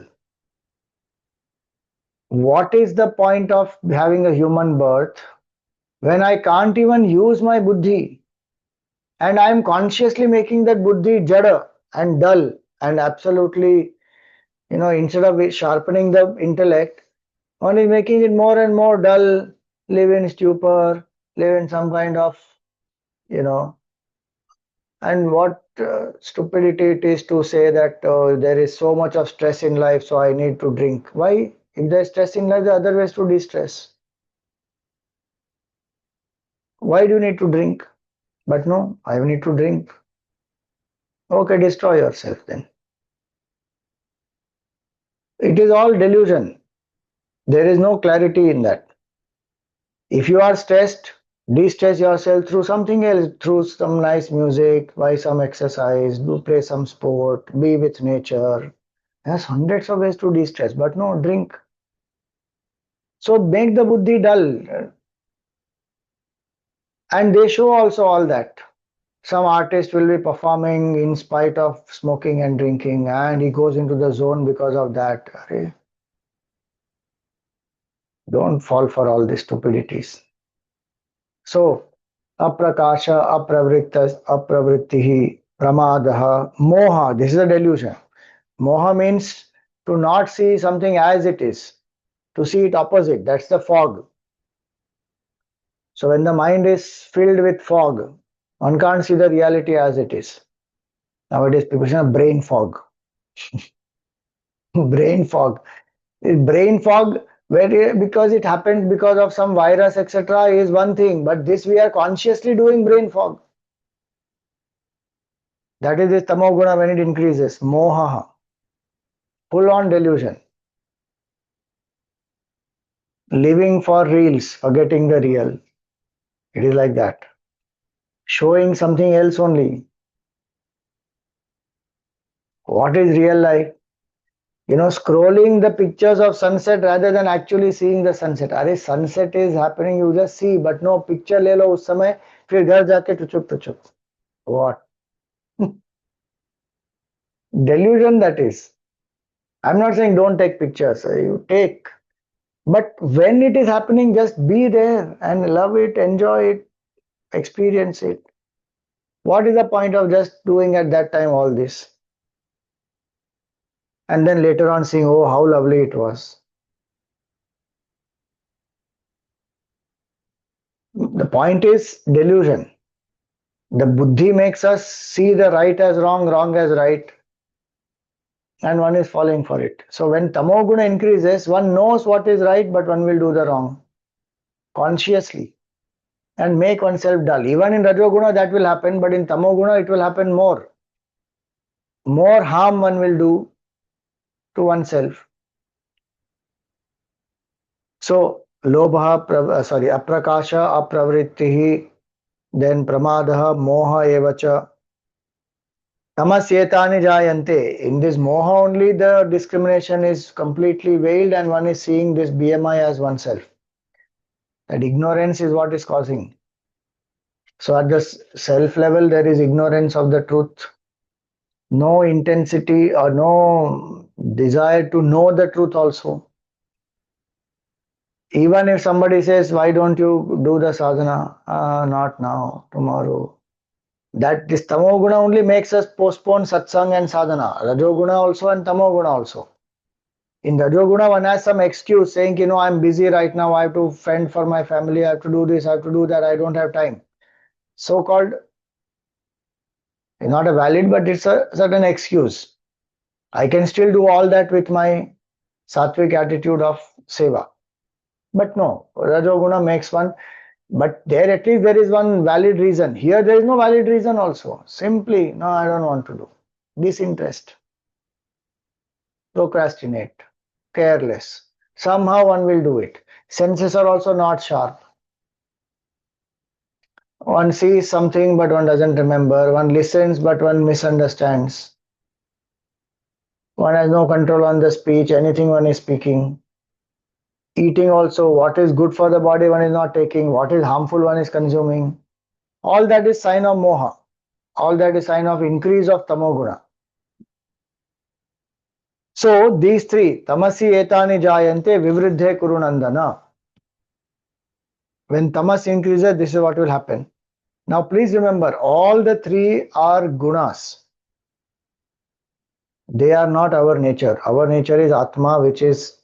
What is the point of having a human birth when I can't even use my buddhi? And I am consciously making that buddhi jada and dull and absolutely, instead of sharpening the intellect, one is making it more and more dull, live in stupor, live in some kind of, you know, and what stupidity it is to say that there is so much of stress in life, so I need to drink. Why? If there is stress in life, there are other ways to de-stress. Why do you need to drink? But no, I need to drink. Okay, destroy yourself then. It is all delusion. There is no clarity in that. If you are stressed, de-stress yourself through something else, through some nice music, buy some exercise, do play some sport, be with nature. There's hundreds of ways to de-stress, but no, drink. So make the buddhi dull. And they show also all that. Some artist will be performing in spite of smoking and drinking, and he goes into the zone because of that. Arey, don't fall for all these stupidities. So, aprakasha, apravrittihi, pramadaha, moha. This is a delusion. Moha means to not see something as it is, to see it opposite. That's the fog. So, when the mind is filled with fog, one can't see the reality as it is. Nowadays, people say brain fog. Brain fog. Brain fog, where because it happens because of some virus, etc., is one thing. But this we are consciously doing brain fog. That is this tamoguna when it increases. Moha, full on delusion. Living for reals, forgetting the real. It is like that. Showing something else only. What is real life? Scrolling the pictures of sunset rather than actually seeing the sunset. अरे sunset is happening, you just see, but no picture ले लो उस समय, फिर घर जाके टुचुक टुचुक. What? Delusion that is. I'm not saying don't take pictures. You take, but when it is happening, just be there and love it, enjoy it, experience it. What is the point of just doing at that time all this? And then later on seeing, oh, how lovely it was. The point is delusion. The buddhi makes us see the right as wrong, wrong as right, and one is falling for it. So when tamoguna increases, one knows what is right, but one will do the wrong consciously and make oneself dull. Even in rajoguna that will happen, but in tamoguna it will happen more. More harm one will do to oneself. So lobha, aprakasha, apravrittihi, then pramadaha, moha evacha. Tamasyetani jayante. In this moha only the discrimination is completely veiled and one is seeing this BMI as oneself. That ignorance is what is causing. So at the self level there is ignorance of the truth. No intensity or no desire to know the truth also. Even if somebody says, why don't you do the sadhana? Not now, tomorrow. That this tamoguna only makes us postpone satsang and sadhana. Rajoguna also and tamoguna also. In Rajoguna, one has some excuse saying, I'm busy right now, I have to fend for my family, I have to do this, I have to do that, I don't have time. So called, not a valid, but it's a certain excuse. I can still do all that with my sattvic attitude of seva. But no, Rajoguna makes one. But there at least there is one valid reason. Here there is no valid reason also. Simply, no, I don't want to do. Disinterest, procrastinate, careless. Somehow one will do it. Senses are also not sharp. One sees something but one doesn't remember. One listens but one misunderstands. One has no control on the speech, anything one is speaking. Eating also, what is good for the body one is not taking, what is harmful one is consuming. All that is sign of moha. All that is sign of increase of tamoguna. So these three, tamasi etani jayante vivriddhe kurunandana. When tamas increases, this is what will happen. Now please remember, all the three are gunas. They are not our nature. Our nature is Atma, which is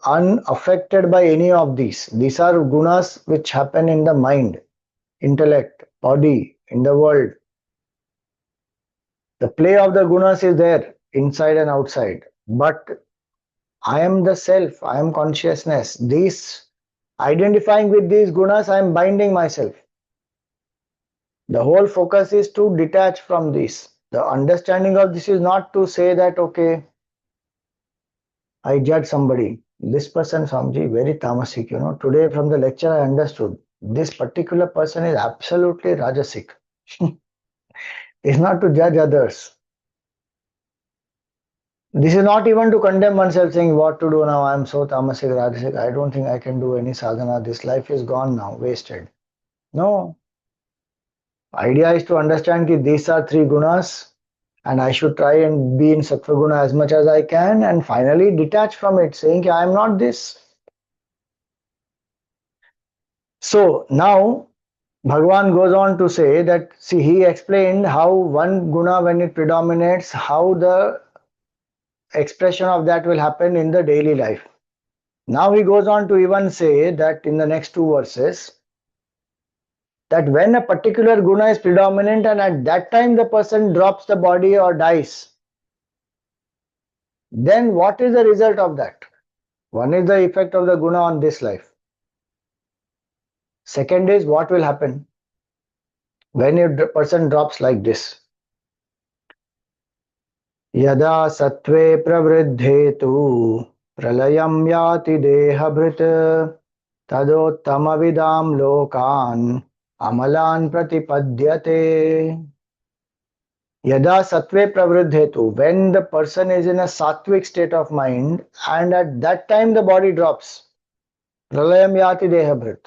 unaffected by any of these. These are gunas which happen in the mind, intellect, body, in the world. The play of the gunas is there, inside and outside. But I am the self, I am consciousness. These identifying with these gunas, I am binding myself. The whole focus is to detach from this. The understanding of this is not to say that, okay, I judge somebody. This person, Swamiji, very tamasic. Today from the lecture I understood this particular person is absolutely rajasic. It's not to judge others. This is not even to condemn oneself saying what to do now. I am so tamasic, rajasic. I don't think I can do any sadhana. This life is gone now, wasted. No. Idea is to understand that these are three gunas and I should try and be in sattva guna as much as I can and finally detach from it, saying I am not this. So now Bhagavan goes on to say that, see, he explained how one guna, when it predominates, how the expression of that will happen in the daily life. Now he goes on to even say that in the next two verses, that when a particular guna is predominant and at that time the person drops the body or dies, then what is the result of that? One is the effect of the guna on this life. Second is what will happen when a person drops like this. यदा सत्त्वे प्रवृद्धे तु प्रलयं याति देहभृत् तदोत्तमविदां लोकान् अमलान् प्रतिपद्यते. Yada sattve pravriddhetu, when the person is in a sattvic state of mind and at that time the body drops, pralayam yati dehabhrit,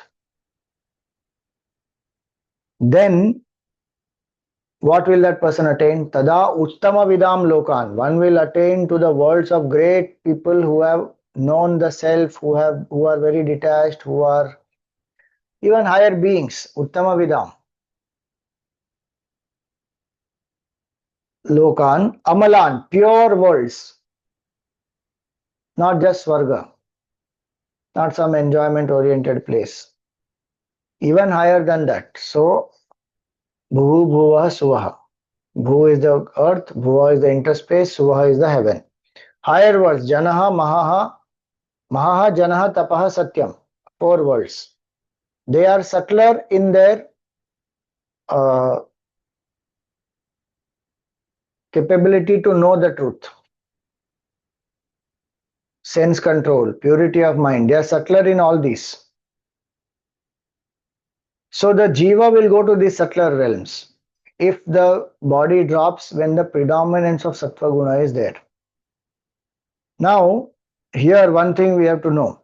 then what will that person attain? Tada uttama vidam lokan, one will attain to the worlds of great people who have known the self, who are very detached, who are even higher beings. Uttama vidam lokan, amalan, pure worlds, not just Swarga, not some enjoyment oriented place, even higher than that. So, Bhu Bhuva Suvaha. Bhu is the earth, Bhuva is the interspace, Suvaha is the heaven. Higher worlds, Janaha, Mahaha, Janaha, Tapaha, Satyam. Four worlds. They are subtler in their capability to know the truth. Sense control, purity of mind, they are subtler in all these. So the jiva will go to these subtler realms if the body drops when the predominance of sattva guna is there. Now, here one thing we have to know.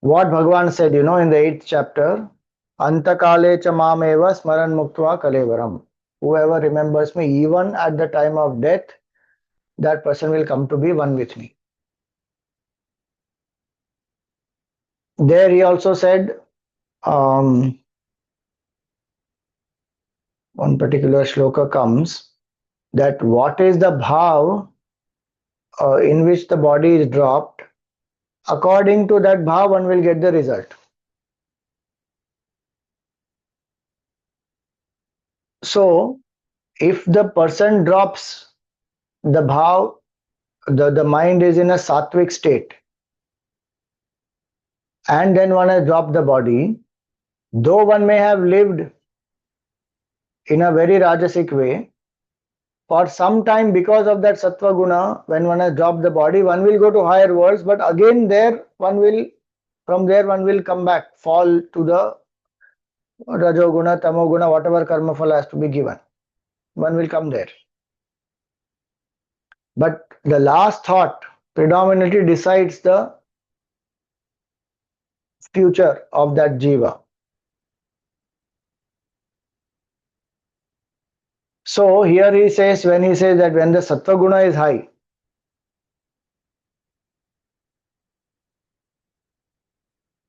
What Bhagavan said, in the 8th chapter, Antakale cha mameva smaran muktva kalevaram. Whoever remembers me, even at the time of death, that person will come to be one with me. There he also said, one particular shloka comes, that what is the bhav in which the body is dropped, according to that bhav one will get the result. So, if the person drops the bhav, the mind is in a sattvic state, and then one has dropped the body, though one may have lived in a very rajasic way, for some time because of that sattva guna, when one has dropped the body, one will go to higher worlds, but again from there one will come back, fall to the rajoguna, tamoguna, whatever karma phala has to be given. One will come there. But the last thought predominantly decides the future of that jiva. So here he says, when he says that when the sattva guna is high,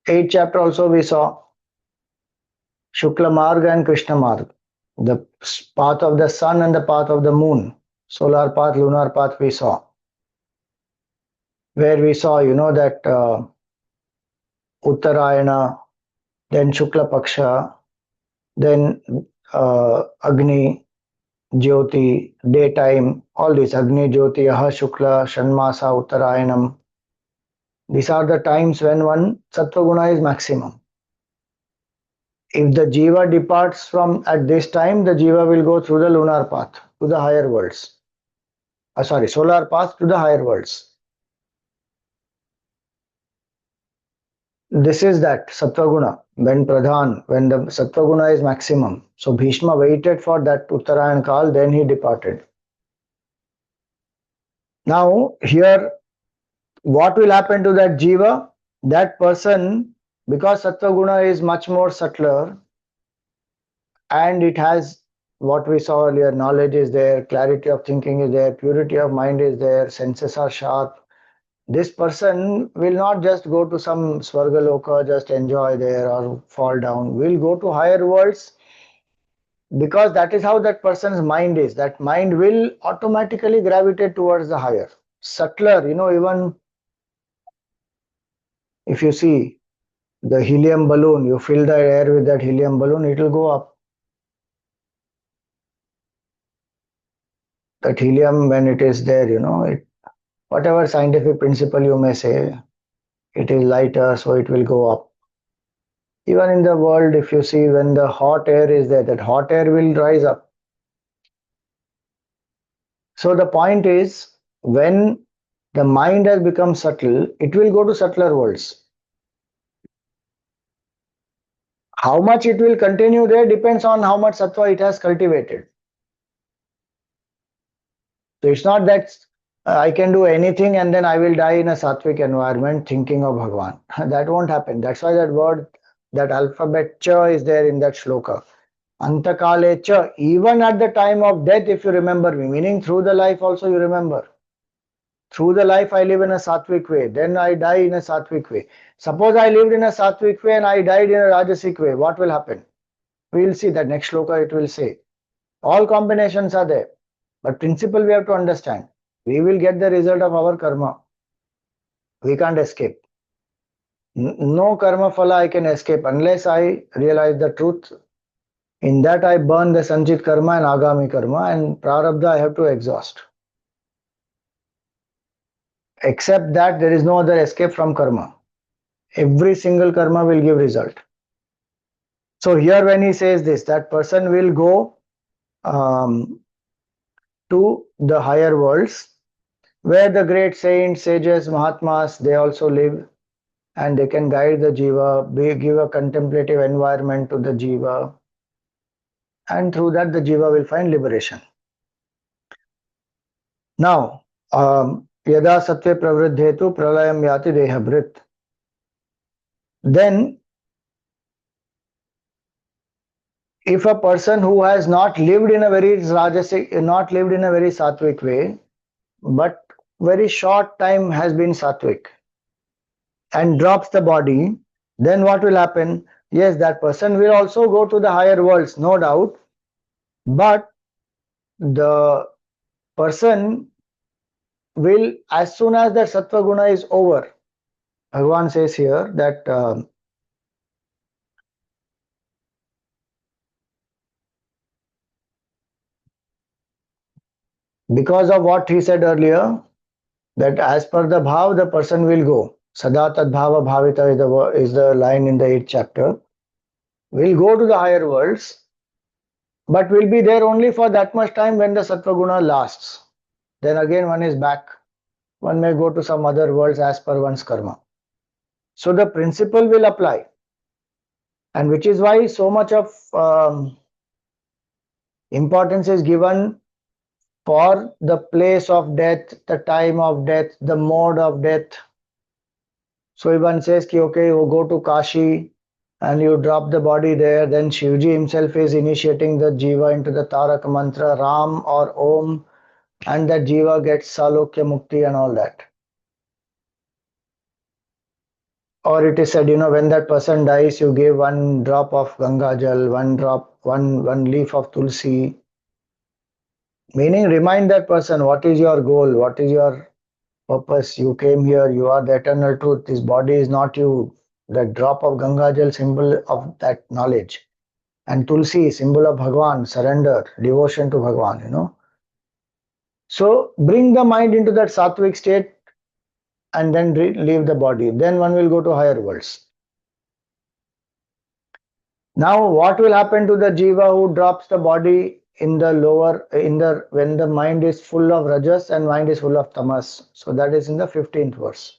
8th chapter also we saw Shukla Marg and Krishna Marg, the path of the sun and the path of the moon, solar path, lunar path we saw, where we saw, that Uttarayana, then Shukla Paksha, then Agni, Jyoti, daytime, all these Agni, Jyoti, Aha, Shukla, Shanmasa, Uttarayanam. These are the times when one Sattva Guna is maximum. If the jiva departs from at this time, the jiva will go through the lunar path to the higher worlds. Sorry, solar path to the higher worlds. This is that Sattva when Pradhan, when the Sattva is maximum. So Bhishma waited for that Uttarayan Kal, then he departed. Now, here, what will happen to that jiva? That person, because Sattva is much more subtler and it has what we saw earlier, knowledge is there, clarity of thinking is there, purity of mind is there, senses are sharp. This person will not just go to some Swargaloka, just enjoy there or fall down. Will go to higher worlds because that is how that person's mind is. That mind will automatically gravitate towards the higher. Subtler, even if you see the helium balloon, you fill the air with that helium balloon, it will go up. That helium, when it is there, whatever scientific principle you may say, it is lighter, so it will go up. Even in the world, if you see when the hot air is there, that hot air will rise up. So the point is, when the mind has become subtle, it will go to subtler worlds. How much it will continue there depends on how much sattva it has cultivated. So it's not that I can do anything and then I will die in a sattvic environment thinking of Bhagwan. That won't happen. That's why that word, that alphabet cha is there in that shloka. Antakale cha, even at the time of death, if you remember me, meaning through the life also you remember. Through the life I live in a sattvic way, then I die in a sattvic way. Suppose I lived in a sattvic way and I died in a rajasic way, what will happen? We will see that next shloka it will say. All combinations are there. But principle we have to understand. We will get the result of our karma. We can't escape. No karma phala I can escape unless I realize the truth. In that I burn the sanchit karma and agami karma, and prarabdha I have to exhaust. Except that there is no other escape from karma. Every single karma will give result. So here when he says this, that person will go to the higher worlds where the great saints, sages, mahatmas, they also live, and they can guide the jiva, give a contemplative environment to the jiva, and through that the jiva will find liberation. Now, yada sattve pravriddhetu pralayam yati dehabhrit. Then, if a person who has not lived in a very rajasic, not lived in a very sattvic way, but very short time has been sattvic and drops the body, then what will happen? Yes, that person will also go to the higher worlds, no doubt, but the person will, as soon as that sattva guna is over, Bhagavan says here that because of what he said earlier, that as per the bhav, the person will go. Sada tad bhava bhavita is the line in the 8th chapter. Will go to the higher worlds, but will be there only for that much time when the sattva guna lasts. Then again one is back. One may go to some other worlds as per one's karma. So the principle will apply. And which is why so much of importance is given for the place of death, the time of death, the mode of death. So if one says, okay, you go to Kashi and you drop the body there, then Shivji himself is initiating the jiva into the Tarak mantra, Ram or Om, and that jiva gets Salokya Mukti and all that. Or it is said, when that person dies, you give one drop of Ganga Jal, one leaf of Tulsi. Meaning, remind that person what is your goal, what is your purpose. You came here, you are the eternal truth. This body is not you. That drop of Ganga Jal, symbol of that knowledge. And Tulsi, symbol of Bhagwan, surrender, devotion to Bhagwan, So, bring the mind into that sattvic state and then leave the body. Then one will go to higher worlds. Now, what will happen to the jiva who drops the body in the lower, when the mind is full of rajas and mind is full of tamas? So that is in the 15th verse.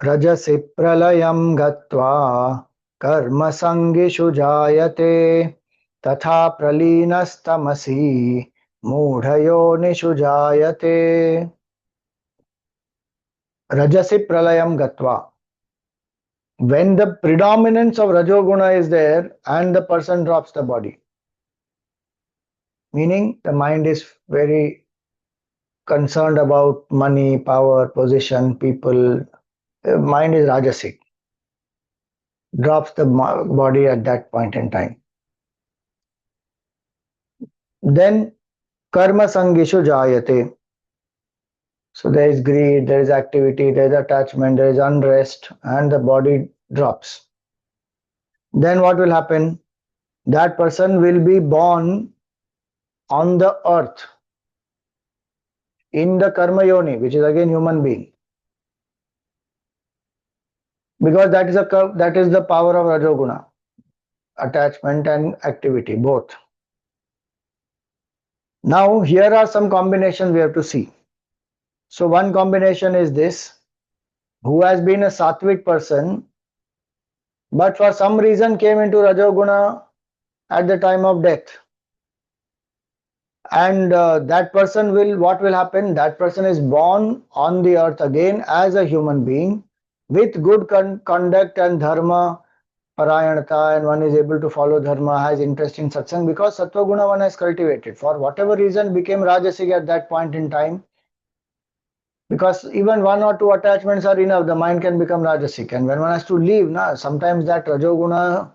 रजसि प्रलयं गत्वा कर्मसङ्गिषु जायते तथा प्रलीनस्तमसि मूढयोनिषु जायते रजसि प्रलयं गत्वा. When the predominance of rajoguna is there and the person drops the body, meaning the mind is very concerned about money, power, position, people, mind is rajasic, drops the body at that point in time. Then karma sangishu jayate. So there is greed, there is activity, there is attachment, there is unrest, and the body drops. Then what will happen? That person will be born on the earth in the karma yoni, which is again human being, because that is the power of rajoguna, attachment and activity both. Now here are some combinations we have to see. So one combination is this: who has been a sattvic person but for some reason came into rajoguna at the time of death, and that person what will happen? That person is born on the earth again as a human being with good conduct and dharma parayanata, and one is able to follow dharma, has interest in satsang, because sattva guna one has cultivated. For whatever reason became rajasic at that point in time, because even one or two attachments are enough, the mind can become rajasic, and when one has to leave, sometimes that rajoguna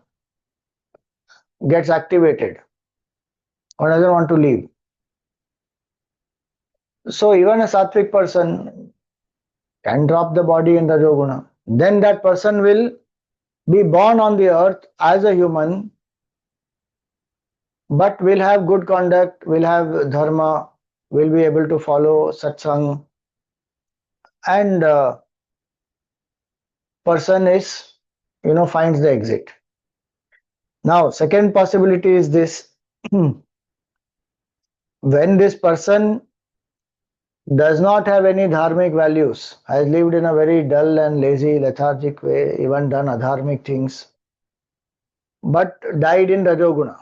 gets activated, one doesn't want to leave. So even a sattvic person can drop the body in rajoguna. Then that person will be born on the earth as a human, but will have good conduct, will have dharma, will be able to follow satsang, and person is, finds the exit. Now, second possibility is this: when this person does not have any dharmic values, has lived in a very dull and lazy, lethargic way, even done adharmic things, but died in rajoguna,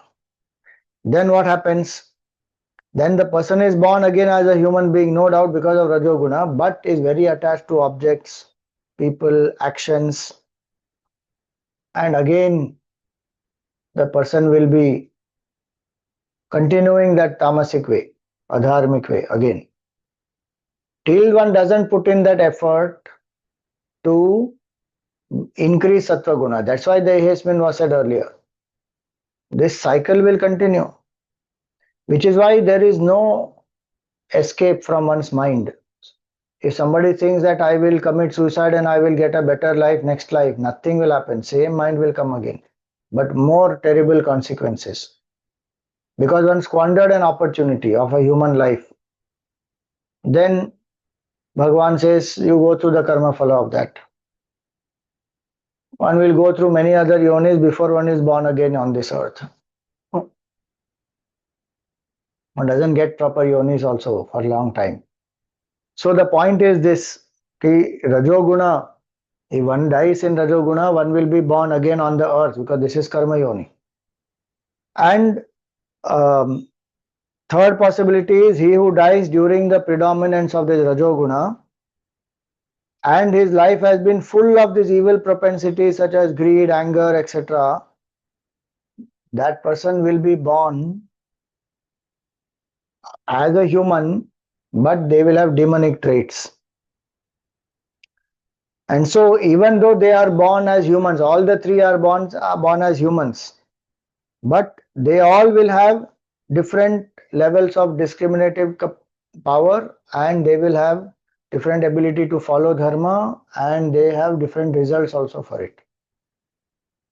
then what happens? Then the person is born again as a human being, no doubt because of rajoguna, but is very attached to objects, people, actions, and again the person will be continuing that tamasic way, adharmic way again, till one doesn't put in that effort to increase sattva guna. That's why the enhancement was said earlier. This cycle will continue, which is why there is no escape from one's mind. If somebody thinks that I will commit suicide and I will get a better life next life, nothing will happen. Same mind will come again, but more terrible consequences, because one squandered an opportunity of a human life. Then Bhagavan says you go through the karma phala of that. One will go through many other yonis before one is born again on this earth. One doesn't get proper yonis also for a long time. So the point is this: rajoguna, if one dies in rajoguna, one will be born again on the earth, because this is karma yoni. And third possibility is he who dies during the predominance of this rajoguna, and his life has been full of these evil propensities such as greed, anger, etc. That person will be born as a human, but they will have demonic traits. And so even though they are born as humans, all the three are born as humans, but they all will have different levels of discriminative power, and they will have different ability to follow dharma, and they have different results also for it,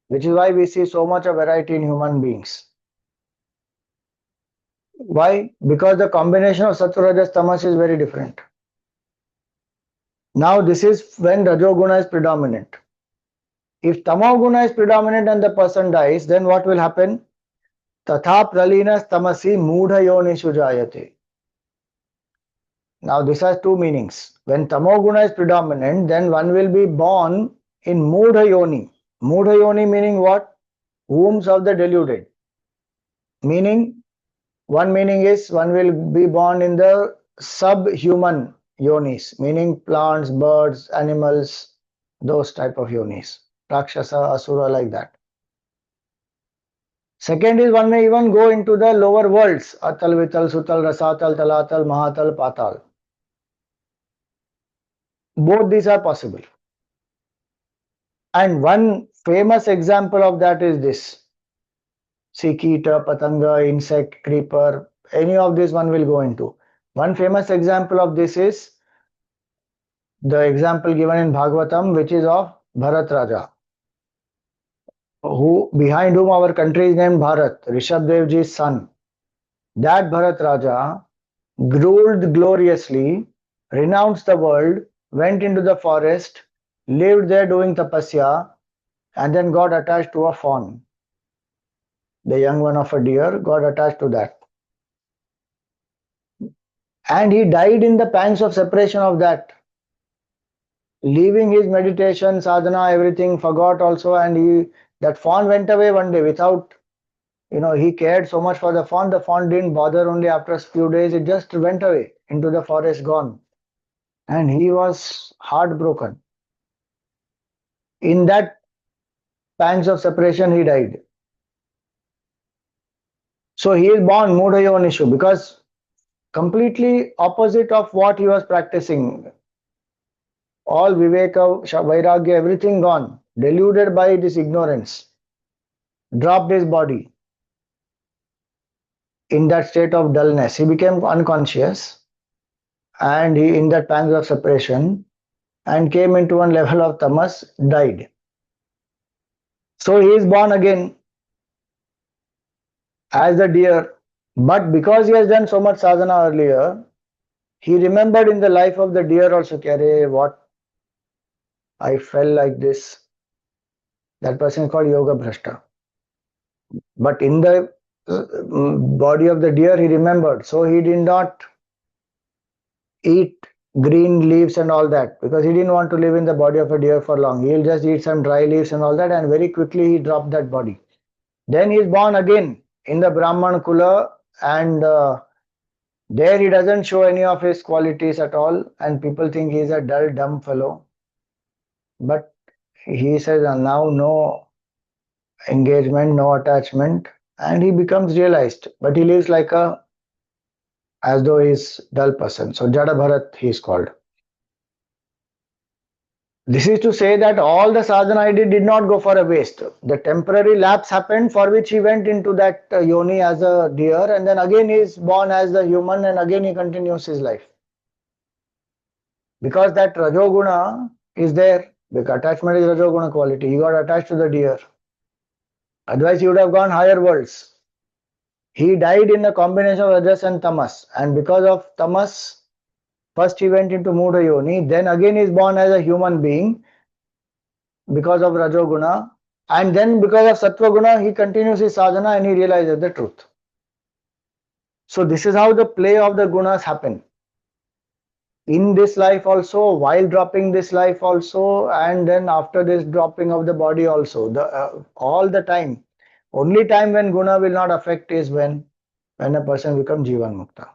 which is why we see so much of variety in human beings. Why? Because the combination of sattva, rajas, tamas is very different. Now this is when rajoguna is predominant. If tamoguna is predominant and the person dies, then what will happen? Tatha pralinas tamasi mudha yonishu jayate. Now this has two meanings. When tamoguna is predominant, then one will be born in mudha yoni. Mudha yoni meaning what? Wombs of the deluded. Meaning, one meaning is one will be born in the subhuman yonis, meaning plants, birds, animals, those type of yonis. Rakshasa, Asura, like that. Second is one may even go into the lower worlds, Atal, Vital, Sutal, Rasatal, Talatal, Mahatal, Patal. Both these are possible. And one famous example of that is this. See, Kita, Patanga, insect, creeper, any of this one will go into. One famous example of this is the example given in Bhagavatam, which is of Bharat Raja, who behind whom our country is named Bharat, Rishabh Ji's son. That Bharat Raja ruled gloriously, renounced the world, went into the forest, lived there doing tapasya, and then got attached to a fawn. The young one of a deer got attached to that. And he died in the pangs of separation of that. Leaving his meditation, sadhana, everything, forgot also, and that fawn went away one day without, he cared so much for the fawn. The fawn didn't bother. Only after a few days, it just went away into the forest, gone. And he was heartbroken. In that pangs of separation, he died. So he is born Mudha Yonishu because completely opposite of what he was practicing. All Viveka, Vairagya, everything gone, deluded by this ignorance, dropped his body. In that state of dullness, he became unconscious, and he, in that pangs of separation, and came into one level of tamas, died. So he is born again as a deer, but because he has done so much sadhana earlier, he remembered in the life of the deer also, what I fell like this. That person is called Yoga Bhrashta. But in the body of the deer, he remembered. So he did not eat green leaves and all that because he didn't want to live in the body of a deer for long. He'll just eat some dry leaves and all that, and very quickly he dropped that body. Then he is born again in the Brahman Kula, and there he doesn't show any of his qualities at all, and people think he is a dull, dumb fellow. But he says now no engagement, no attachment, and he becomes realized. But he lives like as though he's dull person. So Jada Bharat he is called. This is to say that all the sadhana I did not go for a waste. The temporary lapse happened for which he went into that yoni as a deer, and then again he is born as a human, and again he continues his life. Because that Rajoguna is there, because attachment is Rajoguna quality. He got attached to the deer. Otherwise he would have gone higher worlds. He died in a combination of Rajas and Tamas, and because of Tamas, first he went into Mudha Yoni, then again he is born as a human being because of Rajoguna, and then because of Sattva he continues his sadhana and he realizes the truth. So this is how the play of the gunas happen. In this life also, while dropping this life also, and then after this dropping of the body also, all the time. Only time when guna will not affect is when a person becomes Jivan Mukta.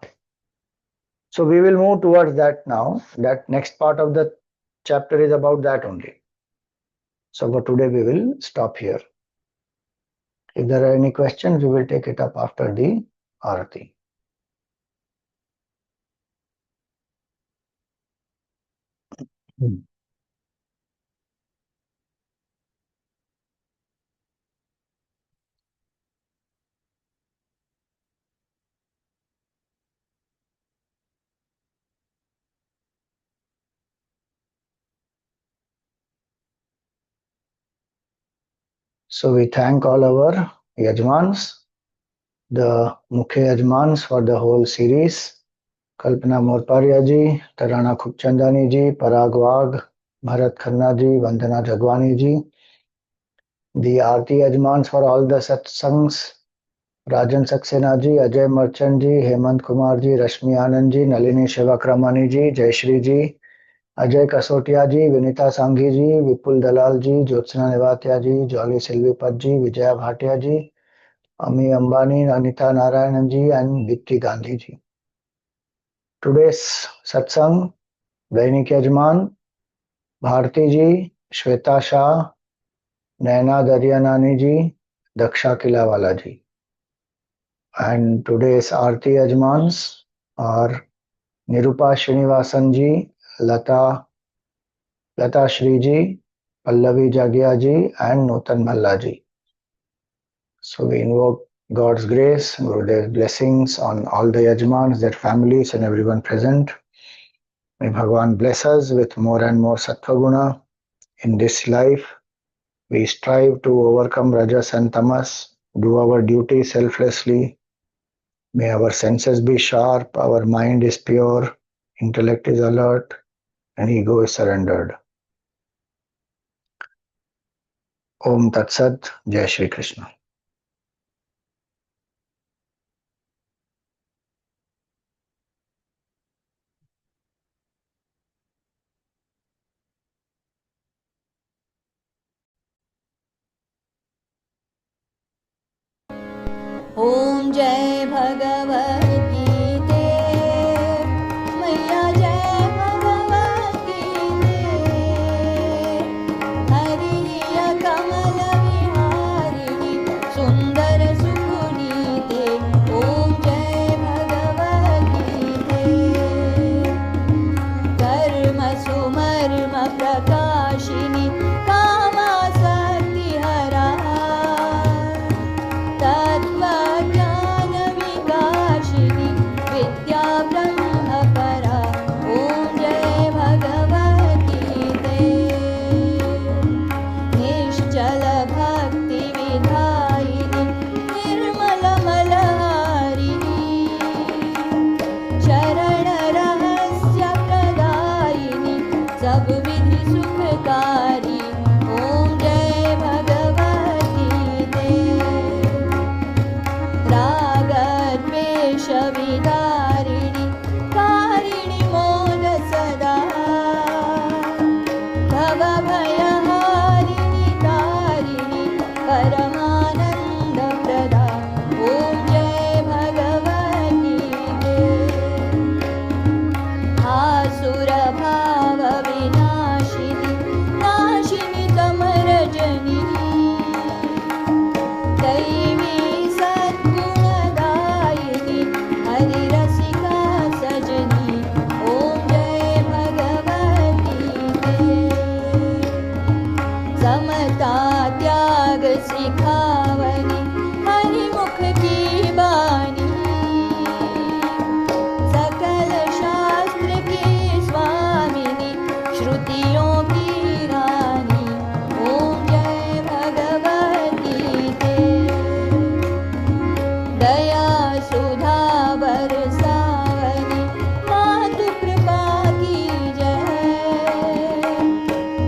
So we will move towards that now. That next part of the chapter is about that only. So for today we will stop here. If there are any questions, we will take it up after the Arati. So we thank all our Yajmans, the Mukhe Yajmans for the whole series. Kalpana Morparia ji, Tarana Khubchandani ji, Parag Wagh, Bharat Khanna ji, Vandana Jagwani ji, The Aarti Yajmans for all the satsangs: Rajan Saxena ji, Ajay Merchant ji, Hemant Kumar ji, Rashmi Anand ji, Nalini Shivakramani ji, Jayashri ji, Ajay Kasotia ji, Vinita Sanghi ji, Vipul Dalal ji, Jyotsna Nevatia ji, Jolly Silvipat ji, Vijaya Bhatia ji, Ami Ambani, Anita Narayanan ji, and Dipti Gandhi ji. Today's satsang: Dainik Yajman, Bharti ji, Shweta Shah, Naina Daryanani ji, Daksha Kilawala ji. And today's Aarti Yajmans are Nirupa Srinivasan ji, Lata Shri ji, Pallavi Jagia ji, and Nutan Bhalla ji. So we invoke God's grace, Gurudev's blessings on all the Yajmans, their families, and everyone present. May Bhagavan bless us with more and more Sattva Guna in this life. We strive to overcome Rajas and Tamas, do our duty selflessly. May our senses be sharp, our mind is pure, intellect is alert, and ego is surrendered. Om Tat Sat, Jai Shri Krishna. ॐ जय भगवद्गीते मैया जय भगवद्गीते हरिया कमल विहारिणि सुन्दर सुपुनीते ॐ जय भगवद्गीते कर्म सुमर्म प्रकाशिनि कामासक्तिहरा तत्त्वज्ञान विकाशिनि विद्या ब्रह्मपरा ॐ जय भगवद्गीते निश्चल भक्ति विधायिनि निर्मलमलहारिणि शरण रहस्य प्रदायिनि सब विधि सुखकारी ॐ जय भगवद्गीते रागद्वेष विदारिणि कारिणि मोद सदा भवभयहारिणि तारिणि परमानन्दप्रदा ॐ जय भगवद्गीते आसुरभाव विनाशिनि नाशिनि तमरजनि दैवी सद्गुणदायिनि हरिरसिका सजनि ॐ जय भगवद्गीते समता त्याग सिखावनि हरिमुख की बानी सकल शास्त्र की स्वामिनी श्रुतियों की रानी ॐ जय भगवद्गीते दया सुधा बरसावनि मातु कृपा की जय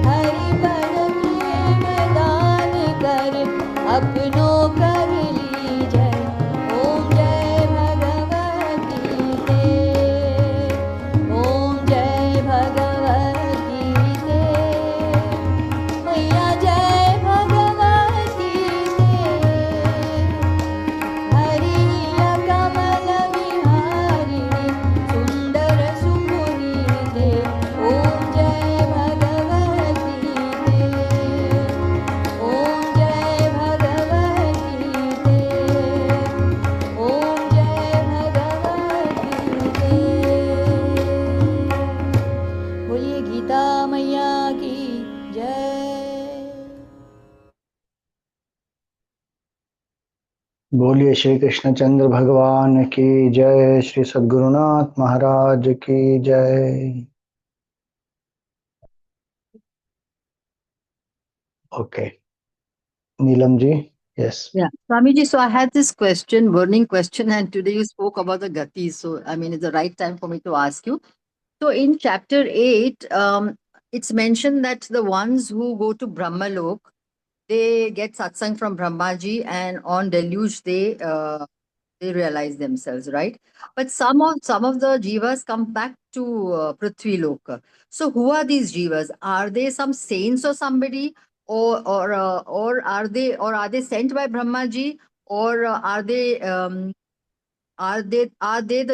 हरि पद प्रेम दान कर अपनों कर लीजय ॐ जय भगवद्गीते ॐ जय भगवद्गीते मैया जय भगवद्गीते हरिया कमल विहारिणि सुन्दर सुपुनीते ॐ जय भगवद्गीते ॐ जय भगवद्गीते ॐ जय भगवद्गीते बोलिए गीता मैया की जय बोलिए श्री कृष्णचंद्र भगवान की जय, श्री सद्गुरुनाथ महाराज की जय. Okay. Neelam ji, yes. Yeah, Swamiji, so I had this question, burning question, and today you spoke about the gatis. So, I mean, it's the right time for me to ask you. So, in chapter 8, it's mentioned that the ones who go to Brahmalok, they get satsang from Brahmaji, and on deluge they realize themselves, right? But some of the jivas come back to Prithvi Loka. So who are these jivas? Are they some saints or somebody, or are they sent by Brahmaji, or are they the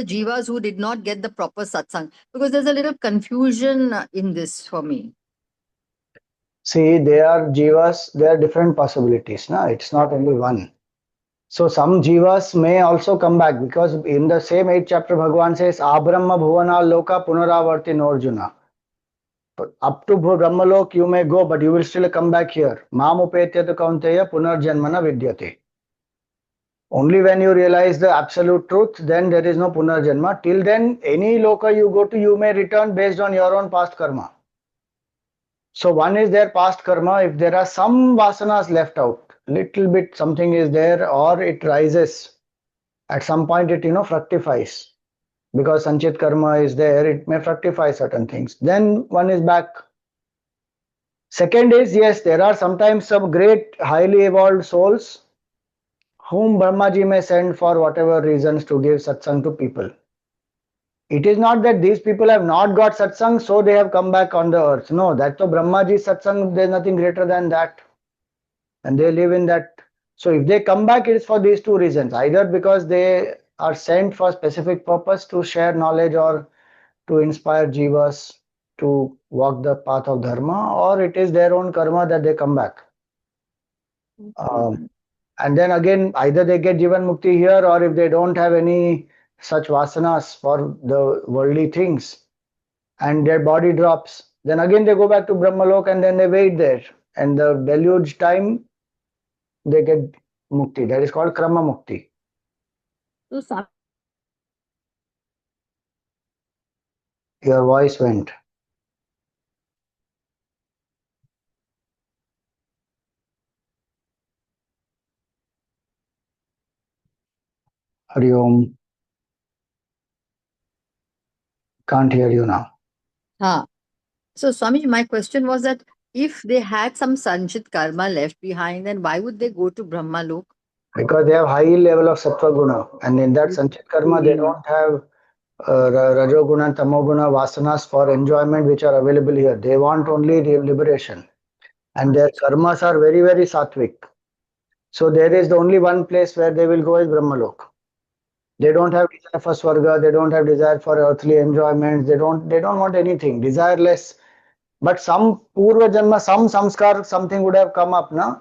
jivas who did not get the proper satsang? Because there's a little confusion in this for me. See, they are jivas, there are different possibilities. Na? It's not only one. So some jivas may also come back because in the same 8th chapter, Bhagavan says, Abrahma bhuvana loka punaravarti norjuna. Up to Brahmalok you may go, but you will still come back here. Mam upetyata kaunteya punarjanmana vidyate. Only when you realize the absolute truth, then there is no punarjanma. Till then, any loka you go to, you may return based on your own past karma. So one is their past karma. If there are some vasanas left out, little bit something is there, or it rises. At some point it fructifies. Because sanchit karma is there, it may fructify certain things. Then one is back. Second is, yes, there are sometimes some great highly evolved souls whom Brahmaji may send for whatever reasons to give satsang to people. It is not that these people have not got satsang, so they have come back on the earth. No, that's the Brahmaji satsang, there's nothing greater than that. And they live in that. So if they come back, it is for these two reasons. Either because they are sent for specific purpose to share knowledge or to inspire jivas to walk the path of dharma, or it is their own karma that they come back. And then again, either they get Jivan Mukti here, or if they don't have any such vasanas for the worldly things and their body drops, then again they go back to Brahmalok and then they wait there. And the deluge time, they get Mukti. That is called Krama Mukti. So Your voice went. Hari Om. Can't hear you now. So, Swami, my question was that if they had some sanchit karma left behind, then why would they go to Brahma Lok? Because they have high level of Sattva Guna. And in that sanchit karma, they don't have Rajoguna and Tamoguna vasanas for enjoyment which are available here. They want only liberation. And their karmas are very, very sattvic. So there is the only one place where they will go is Brahmalok. They don't have desire for Swarga, they don't have desire for earthly enjoyments, they don't want anything, desireless. But some Purva Janma, some samskar, something would have come up, na?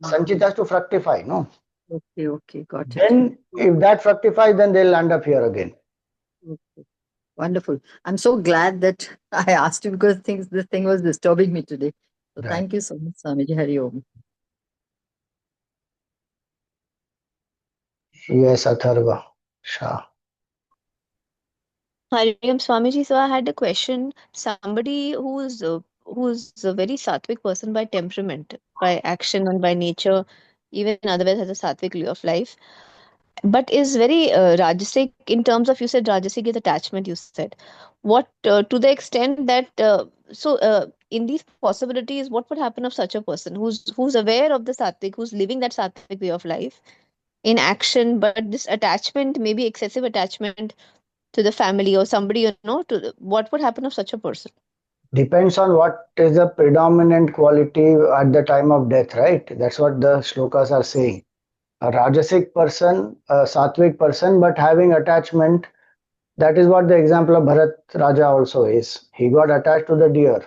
Sanchit has to fructify, no? Okay, got it. Then if that fructifies, then they'll land up here again. Okay. Wonderful. I'm so glad that I asked you because this thing was disturbing me today. So Right. thank you so much, Swamiji. Hari Om. Yes, Atharva Shah. Hariam Swamiji, so I had a question. Somebody who's a very sattvic person by temperament, by action and by nature, even otherwise has a sattvic way of life, but is very rajasic in terms of, you said rajasic is attachment, you said. What to the extent that in these possibilities, what would happen of such a person who's aware of the sattvic, who's living that sattvic way of life in action, but this attachment, maybe excessive attachment to the family or somebody, what would happen of such a person? Depends on what is the predominant quality at the time of death, right? That's what the shlokas are saying. A Rajasic person, a Sattvic person, but having attachment. That is what the example of Bharat Raja also is. He got attached to the deer.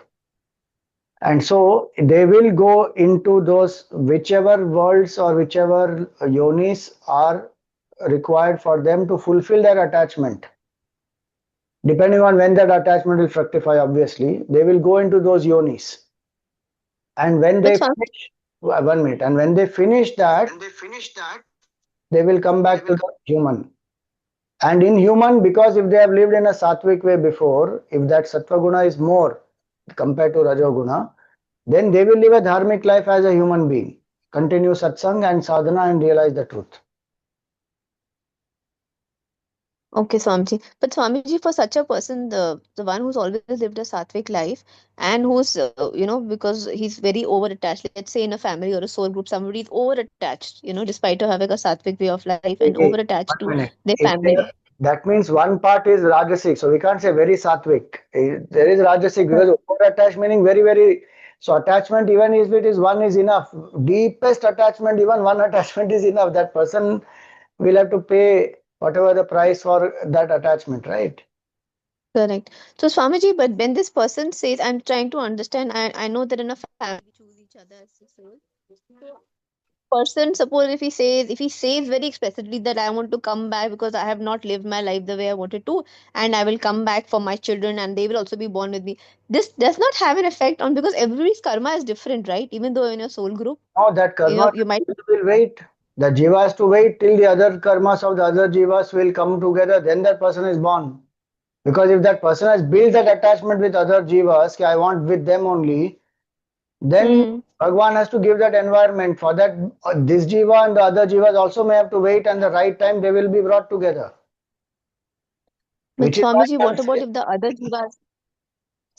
And so they will go into those whichever worlds or whichever yonis are required for them to fulfill their attachment. Depending on when that attachment will fructify, obviously, they will go into those yonis. And when they finish, 1 minute, and when they finish that, they will come back to the human. And in human, because if they have lived in a sattvic way before, if that sattva guna is more compared to rajoguna, then they will live a dharmic life as a human being, continue satsang and sadhana and realize the truth. Okay, Swamiji. But Swamiji, for such a person, the one who's always lived a sattvic life and who's because he's very over attached. Let's say in a family or a soul group, somebody is over attached. Despite of having a sattvic way of life and over Okay, attached to 1 minute. their If family. that means one part is Rajasic, so we can't say very Sattvic. There is Rajasic because over attached meaning very, very. So attachment, even if it is one, is enough. Deepest attachment, even one attachment is enough. That person will have to pay whatever the price for that attachment, right? Correct. So, Swamiji, but when this person says, I'm trying to understand, I know that in a family we choose each other as the soul. So, person, suppose if he says very explicitly that I want to come back because I have not lived my life the way I wanted to, and I will come back for my children and they will also be born with me. This does not have an effect on because everybody's karma is different, right? Even though in a soul group, No, that karma you might. will wait. The jiva has to wait till the other karmas of the other jivas will come together. Then that person is born. Because if that person has built that attachment with other jivas, I want with them only, then Hmm. Bhagwan has to give that environment for that. This jiva and the other jivas also may have to wait, and the right time they will be brought together. But Which is why Swamiji, I'm what about saying, if the other jivas?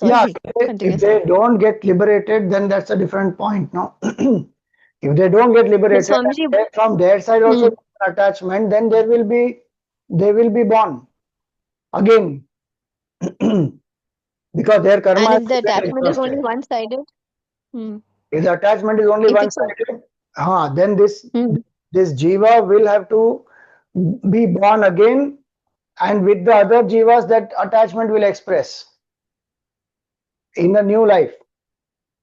yeah, Sorry, if continue, sir. they don't get liberated, then that's a different point. No, if they don't get But liberated, Swamiji, from their side hmm. also attachment, then they will be born again because their karma And has if the to get attachment is only exhausted. one-sided, hmm. If the attachment is only If one it's a, sided, then hmm. this jiva will have to be born again, and with the other jivas that attachment will express in the new life.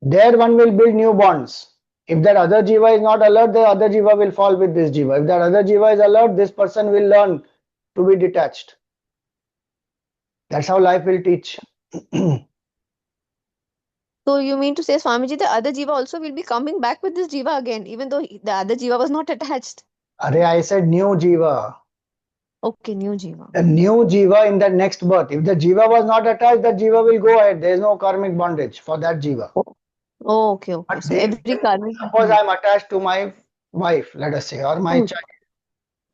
There one will build new bonds. If that other jiva is not alert, the other jiva will fall with this jiva. If that other jiva is alert, this person will learn to be detached. That's how life will teach. So you mean to say, Swamiji, the other jiva also will be coming back with this jiva again, even though the other jiva was not attached. Arey, I said new jiva. Okay, new jiva. A new jiva in the next birth. If the jiva was not attached, that jiva will go ahead. There is no karmic bondage for that jiva. Oh, oh, okay, okay. But So every karmic. suppose I am attached to my wife, let us say, or my Hmm. child.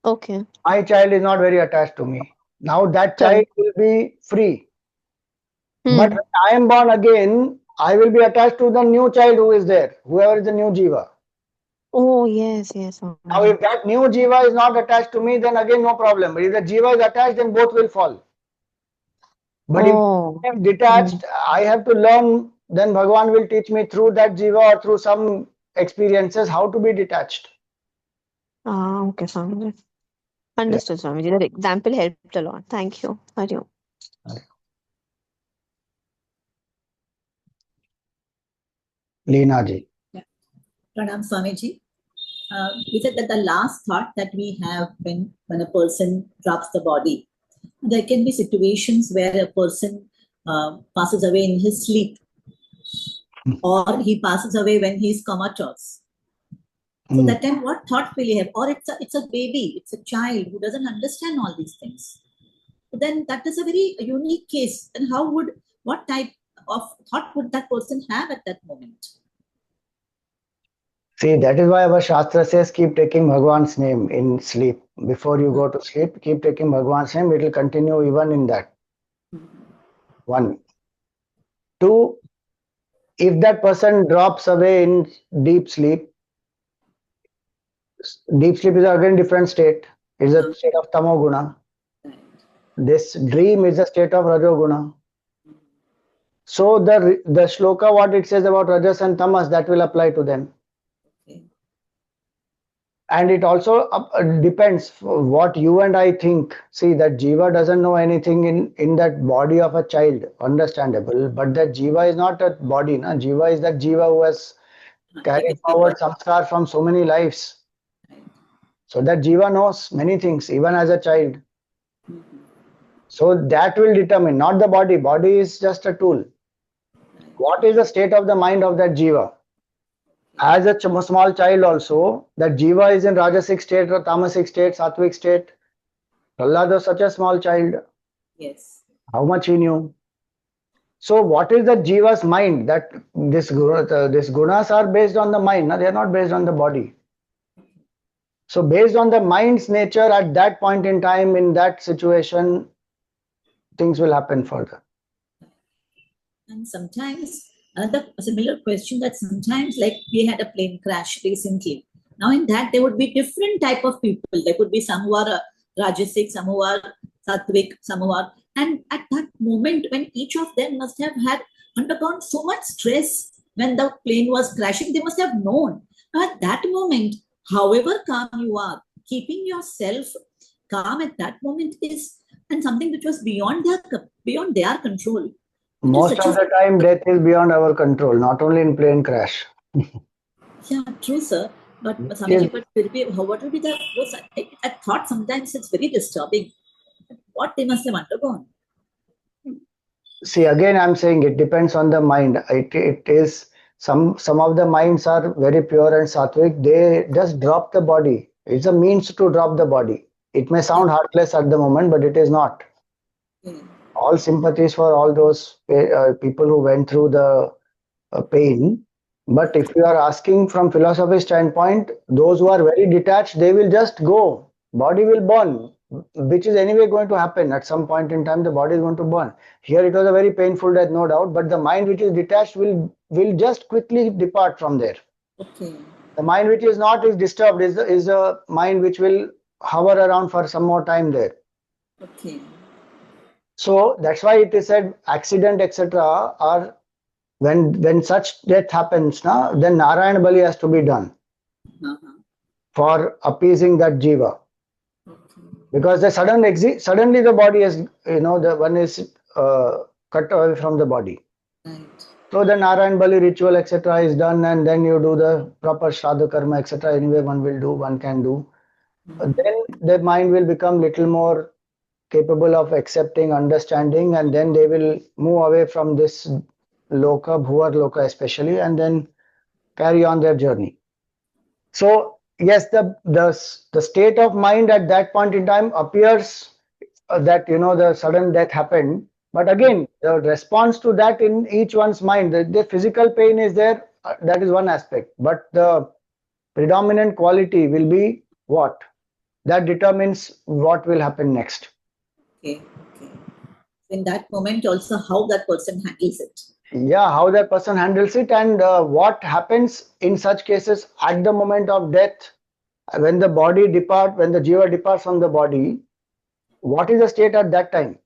Okay, My child is not very attached to me. Now that child correct. will be free. But Hmm. when I am born again, I will be attached to the new child who is there, whoever is the new jiva. Oh, yes, yes, Now, Swamiji. if that new jiva is not attached to me, then again no problem. But if the jiva is attached, then both will fall. But if Oh. I am Hmm. detached, I have to learn. Then Bhagavan will teach me through that jiva or through some experiences how to be detached. Ah, okay, Swamiji. Yeah. Understood, Swamiji. That example helped a lot. Thank you. Hari Om. Leena ji. Yeah. Pranam Swamiji. We said that the last thought that we have when a person drops the body, there can be situations where a person passes away in his sleep, or he passes away when he is comatose. So that time, what thought will he have? Or it's a baby, it's a child who doesn't understand all these things. So then that is a very unique case. And what type of thought would that person have at that moment? See, that is why our Shastra says keep taking Bhagwan's name in sleep. Before you go to sleep, keep taking Bhagwan's name. It will continue even in that. One. Two, if that person drops away in deep sleep is again different state. It's a state of tamoguna. This dream is a state of rajoguna. So the shloka, what it says about rajas and tamas, that will apply to them. Okay. And it also depends what you and I think. See, that jiva doesn't know anything in that body of a child, understandable. But that jiva is not a body. Na? Jiva is that jiva who has carried forward samskar from so many lives. So that jiva knows many things, even as a child. So that will determine, not the body. Body is just a tool. What is the state of the mind of that jiva? As a small child also, that jiva is in rajasic state or tamasic state, sattvic state. Prahlad was such a small child. Yes. How much he knew? So what is the jiva's mind? That this gunas are based on the mind. No? They are not based on the body. So based on the mind's nature at that point in time, in that situation, things will happen further. And sometimes another similar question, that sometimes, like we had a plane crash recently. Now in that there would be different type of people. There could be some who are Rajasic, some who are Sattvic, some who are, and at that moment when each of them must have had undergone so much stress when the plane was crashing, they must have known. Now at that moment, however calm you are, keeping yourself calm at that moment is, and something which was beyond their control. It is Most such of a, the time, death is beyond our control, not only in plane crash. yeah, true, sir. But It Swamiji, is- but what will be the? I thought sometimes it's very disturbing. What they must have undergone. See, again, I'm saying it depends on the mind. It is some of the minds are very pure and sattvic. They just drop the body. It's a means to drop the body. It may sound heartless at the moment, but it is not. Okay. All sympathies for all those people who went through the pain. But if you are asking from philosophy standpoint, those who are very detached, they will just go. Body will burn, which is anyway going to happen at some point in time. The body is going to burn. Here it was a very painful death, no doubt. But the mind which is detached will just quickly depart from there. Okay. The mind which is not is disturbed is a mind which will hover around for some more time there. Okay. So that's why it is said accident etc. are when such death happens, then Narayana Bali has to be done Uh-huh. for appeasing that jiva. Okay. Because the suddenly the body is, the one is cut away from the body. Right. So the Narayan Bali ritual etc. is done, and then you do the proper Shraddha karma etc. Anyway, one can do. Then the mind will become little more capable of accepting, understanding, and then they will move away from this loka, bhuvar loka especially, and then carry on their journey. So yes, the state of mind at that point in time appears that the sudden death happened, but again the response to that in each one's mind, the physical pain is there, that is one aspect, but the predominant quality will be what that determines what will happen next. Okay. Okay. In that moment, also how that person handles it. Yeah, how that person handles it, and what happens in such cases at the moment of death, when the jiva departs from the body, what is the state at that time?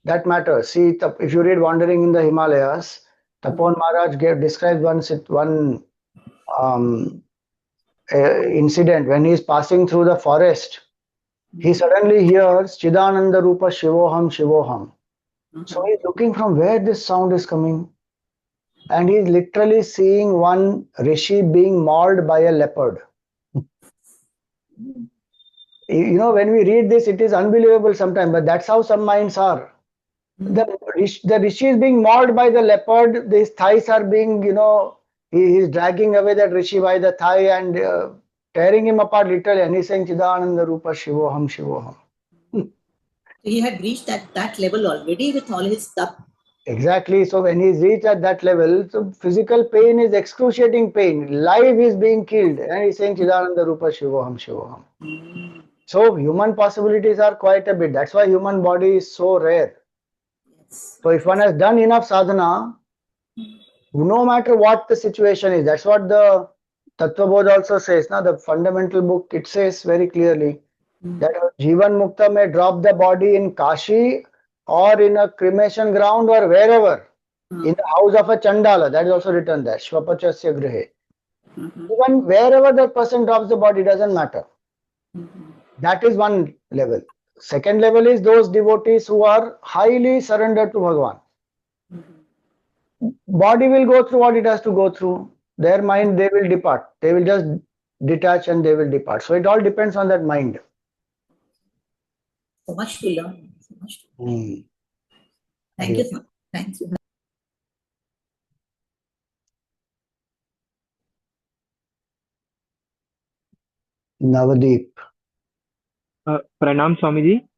That matters. See, if you read Wandering in the Himalayas, Tapon Maharaj describes one um, incident when he is passing through the forest. He suddenly hears Chidananda Rupa Shivoham Shivoham. So he is looking from where this sound is coming, and he is literally seeing one rishi being mauled by a leopard. When we read this, it is unbelievable sometimes, but that's how some minds are. The rishi is being mauled by the leopard. His thighs are being, he is dragging away that rishi by the thigh and tearing him apart literally. And he's saying, Chidananda Rupa Shivoham Shivoham. He had reached that level already with all his stuff. Exactly. So when he's reached at that level, so physical pain is excruciating pain. Life is being killed. And he's saying, Chidananda Rupa Shivoham Shivoham. So human possibilities are quite a bit. That's why human body is so rare. Yes. So if one has done enough sadhana, no matter what the situation is, that's what the Tattva Bodh also says. The fundamental book, it says very clearly that Jivan Mukta may drop the body in Kashi or in a cremation ground or wherever, in the house of a Chandala. That is also written there, Shvapachasya Grihe. Even wherever that person drops the body, doesn't matter. That is one level. Second level is those devotees who are highly surrendered to Bhagavan. Body will go through what it has to go through. Their mind, they will depart. They will just detach and they will depart. So it all depends on that mind. So much to learn. So much to learn. Thank you, sir. Thank you. Navdeep. Pranam Swamiji.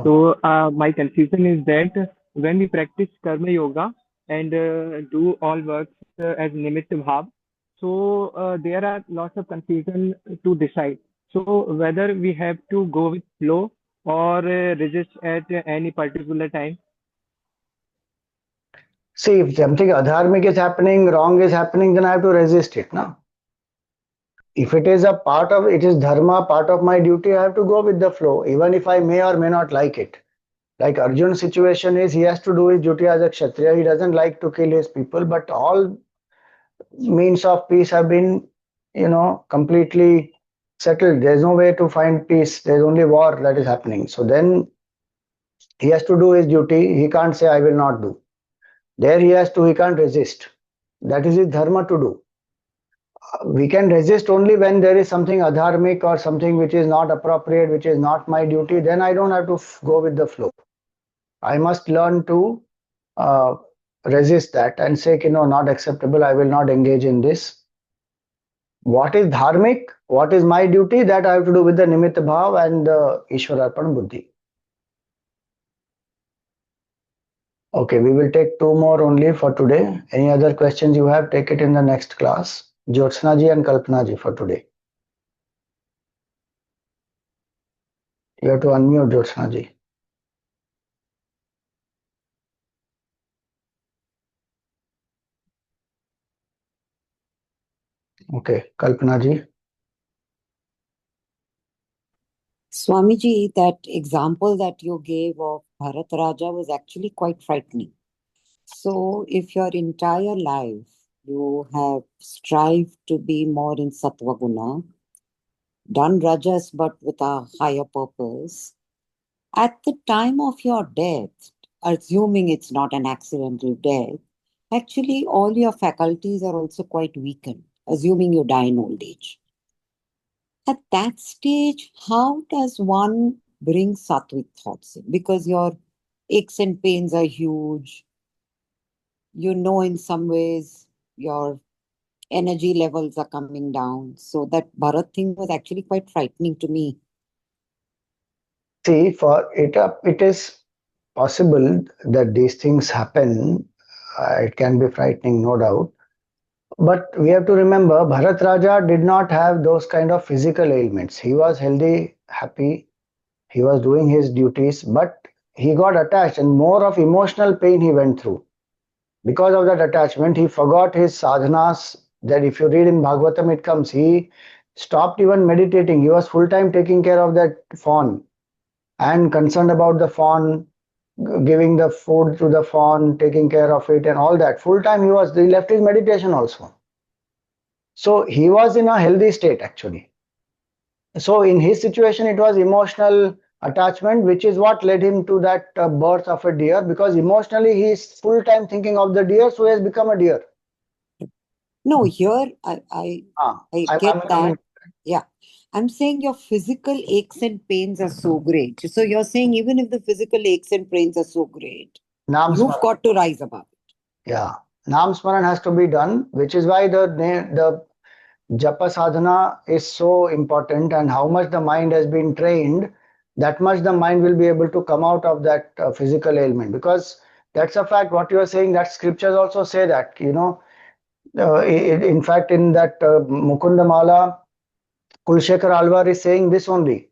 So my confusion is that when we practice Karma Yoga and do all works as Nimitta Bhav, So there are lots of confusion to decide. So whether we have to go with flow or resist at any particular time. See, if something adharmic is happening, wrong is happening, then I have to resist it. No? If it is a part of, it is dharma, part of my duty, I have to go with the flow, even if I may or may not like it. Like Arjun's situation is, he has to do his duty as a Kshatriya. He doesn't like to kill his people, but all means of peace have been, completely settled. There's no way to find peace. There's only war that is happening. So then he has to do his duty. He can't say, I will not do. There he can't resist. That is his dharma to do. We can resist only when there is something adharmic or something which is not appropriate, which is not my duty. Then I don't have to go with the flow. I must learn to uh, resist that and say, not acceptable. I will not engage in this. What is dharmic? What is my duty? That I have to do with the nimitta bhav and the Ishwararpan buddhi. Okay, we will take two more only for today. Any other questions you have, take it in the next class. Jyotsna ji and Kalpana ji for today. You have to unmute Jyotsna ji. Okay, Kalpana ji. Swamiji, that example that you gave of Bharat Raja was actually quite frightening. So, if your entire life you have strived to be more in Sattva Guna, done Rajas but with a higher purpose, at the time of your death, assuming it's not an accidental death, actually all your faculties are also quite weakened, assuming you die in old age. At that stage, how does one bring sattvic thoughts in? Because your aches and pains are huge. In some ways, your energy levels are coming down. So that Bharat thing was actually quite frightening to me. See, for it is possible that these things happen. It can be frightening, no doubt. But we have to remember, Bharat Raja did not have those kind of physical ailments. He was healthy, happy. He was doing his duties, but he got attached and more of emotional pain he went through. Because of that attachment, he forgot his sadhanas. That if you read in Bhagavatam, it comes, he stopped even meditating. He was full time taking care of that fawn and concerned about the fawn, giving the food to the fawn, taking care of it, and all that. Full time he left his meditation also. So he was in a healthy state actually. So in his situation, it was emotional attachment, which is what led him to that birth of a deer, because emotionally he is full time thinking of the deer, so he has become a deer. No, here I get that. Yeah. I'm saying your physical aches and pains are so great. So you're saying even if the physical aches and pains are so great, you've got to rise above it. Yeah. Nam Smaran has to be done, which is why the Japa sadhana is so important, and how much the mind has been trained, that much the mind will be able to come out of that physical ailment. Because that's a fact, what you are saying, that scriptures also say that, in fact, in that Mukunda Mala, Kulshekar Alvar is saying this only.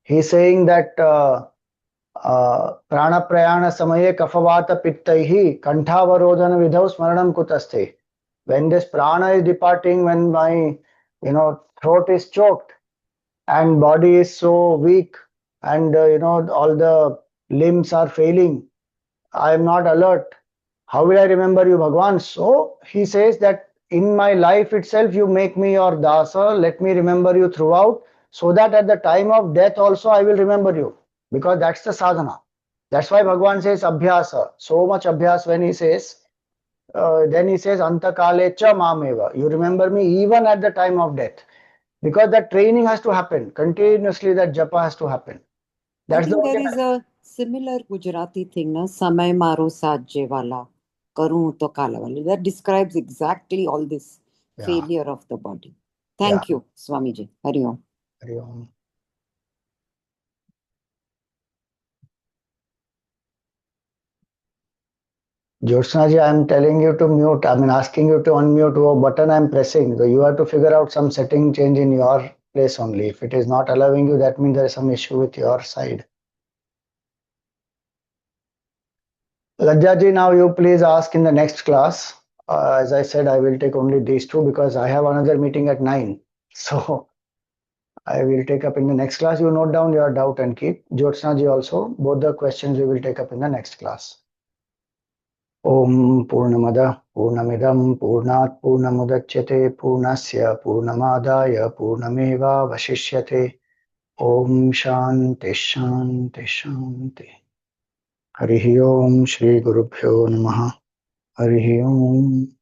He's saying that prana prayana samaye kafavata pittaihi kantavarodhana vidhau smaranam kutaste. When this prana is departing, when my throat is choked and body is so weak, and all the limbs are failing, I am not alert, how will I remember you, Bhagwan? So he says that in my life itself you make me your dasa, let me remember you throughout, so that at the time of death also I will remember you, because that's the sadhana. That's why Bhagwan says abhyasa, so much abhyas. When he says then he says antakale cha mameva, you remember me even at the time of death, because that training has to happen continuously, that japa has to happen. I think there is a similar Gujarati thing, na? Samay maro sajje wala, karu to kala wala. That describes exactly all this failure of the body. Thank you, Swamiji. Hari Om. Hari Om. Jyotsna ji, I am telling you to mute. I mean, asking you to unmute what button I am pressing. So you have to figure out some setting change in your place only. If it is not allowing you, that means there is some issue with your side. Lajja ji, now you please ask in the next class. As I said, I will take only these two because I have another meeting at 9. So I will take up in the next class. You note down your doubt and keep. Jyotsna ji also, both the questions we will take up in the next class. Om Purnamada Purnamidam Purnat Purnamudachyate Purnasya Purnamadaya Purnameva Vashishyate. Om Shanti Shanti Shanti. Harihi Om Shri Gurubhyo Namaha. Harihi Om.